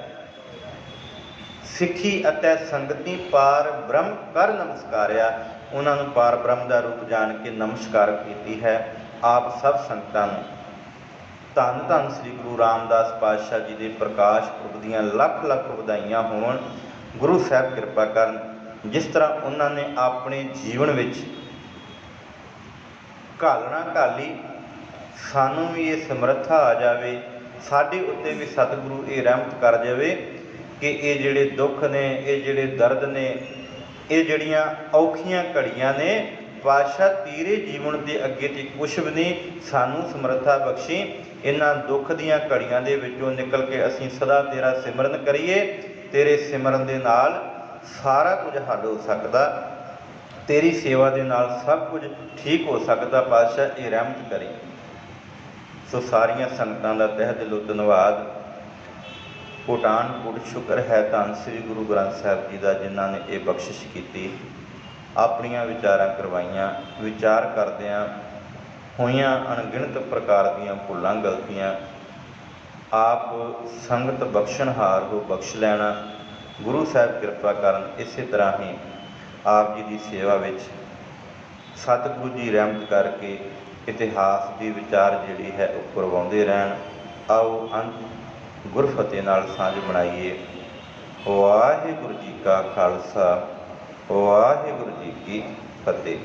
ਸਿੱਖੀ ਅਤੇ ਸੰਗਤੀ ਪਾਰ ਬ੍ਰਹਮ ਕਰ ਨਮਸਕਾਰਿਆ। ਉਹਨਾਂ ਨੂੰ ਪਾਰ ਬ੍ਰਹਮ ਦਾ ਰੂਪ ਜਾਣ ਕੇ ਨਮਸਕਾਰ ਕੀਤੀ ਹੈ। ਆਪ ਸਭ ਸੰਗਤਾਂ ਨੂੰ ਧੰਨ ਧੰਨ ਸ੍ਰੀ ਗੁਰੂ ਰਾਮਦਾਸ ਪਾਤਸ਼ਾਹ ਜੀ ਦੇ ਪ੍ਰਕਾਸ਼ ਪੁਰਬ ਦੀਆਂ ਲੱਖ ਲੱਖ ਵਧਾਈਆਂ ਹੋਣ। ਗੁਰੂ ਸਾਹਿਬ ਕਿਰਪਾ ਕਰਨ। ਜਿਸ ਤਰ੍ਹਾਂ ਉਹਨਾਂ ਨੇ ਆਪਣੇ ਜੀਵਨ ਵਿੱਚ ਘਾਲਣਾ ਘਾਲੀ, ਸਾਨੂੰ ਵੀ ਇਹ ਸਮਰੱਥਾ ਆ ਜਾਵੇ, ਸਾਡੇ ਉੱਤੇ ਵੀ ਸਤਿਗੁਰੂ ਇਹ ਰਹਿਮਤ ਕਰ ਜਾਵੇ ਕਿ ਇਹ ਜਿਹੜੇ ਦੁੱਖ ਨੇ, ਇਹ ਜਿਹੜੇ ਦਰਦ ਨੇ, ਇਹ ਜਿਹੜੀਆਂ ਔਖੀਆਂ ਘੜੀਆਂ ਨੇ, ਪਾਤਸ਼ਾਹ ਤੇਰੇ ਜੀਵਨ ਦੇ ਅੱਗੇ ਤੇ ਕੁਛ ਵੀ ਨਹੀਂ। ਸਾਨੂੰ ਸਮਰੱਥਾ ਬਖਸ਼ੀ, ਇਹਨਾਂ ਦੁੱਖ ਦੀਆਂ ਘੜੀਆਂ ਦੇ ਵਿੱਚੋਂ ਨਿਕਲ ਕੇ ਅਸੀਂ ਸਦਾ ਤੇਰਾ ਸਿਮਰਨ ਕਰੀਏ। ਤੇਰੇ ਸਿਮਰਨ ਦੇ ਨਾਲ ਸਾਰਾ ਕੁਝ ਹੱਲ ਹੋ ਸਕਦਾ, ਤੇਰੀ ਸੇਵਾ ਦੇ ਨਾਲ ਸਭ ਕੁਝ ਠੀਕ ਹੋ ਸਕਦਾ। ਪਾਤਸ਼ਾਹ ਇਹ ਰਹਿਮਤ ਕਰੀ। ਸੋ ਸਾਰੀਆਂ ਸੰਗਤਾਂ ਦਾ ਤਹਿ ਦਿਲੋਂ ਧੰਨਵਾਦ। ਕੋਟਾਨ ਕੋਟ ਸ਼ੁਕਰ ਹੈ ਧੰਨ ਸ੍ਰੀ ਗੁਰੂ ਗ੍ਰੰਥ ਸਾਹਿਬ ਜੀ ਦਾ, ਜਿਨ੍ਹਾਂ ਨੇ ਇਹ ਬਖਸ਼ਿਸ਼ ਕੀਤੀ, ਆਪਣੀਆਂ ਵਿਚਾਰਾਂ ਕਰਵਾਈਆਂ। ਵਿਚਾਰ ਕਰਦਿਆਂ ਹੋਈਆਂ ਅਣਗਿਣਤ ਪ੍ਰਕਾਰ ਦੀਆਂ ਭੁੱਲਾਂ ਗਲਤੀਆਂ ਆਪ ਸੰਗਤ ਬਖਸ਼ਣਹਾਰ ਹੋ ਬਖਸ਼ ਲੈਣਾ। ਗੁਰੂ ਸਾਹਿਬ ਕਿਰਪਾ ਕਰਨ। ਇਸੇ ਤਰ੍ਹਾਂ ਹੀ ਆਪ ਜੀ ਦੀ ਸੇਵਾ ਵਿੱਚ ਸਤਿਗੁਰੂ ਜੀ ਰਹਿਮਤ ਕਰਕੇ ਇਤਿਹਾਸ ਦੀ ਵਿਚਾਰ ਜਿਹੜੀ ਹੈ ਉਹ ਕਰਵਾਉਂਦੇ ਰਹਿਣ। ਆਓ ਅੰਤ ਗੁਰਫਤਿਹ ਨਾਲ ਸਾਂਝ ਬਣਾਈਏ। ਵਾਹਿਗੁਰੂ ਜੀ ਕਾ ਖਾਲਸਾ, ਵਾਹਿਗੁਰੂ ਜੀ ਕੀ ਫਤਿਹ।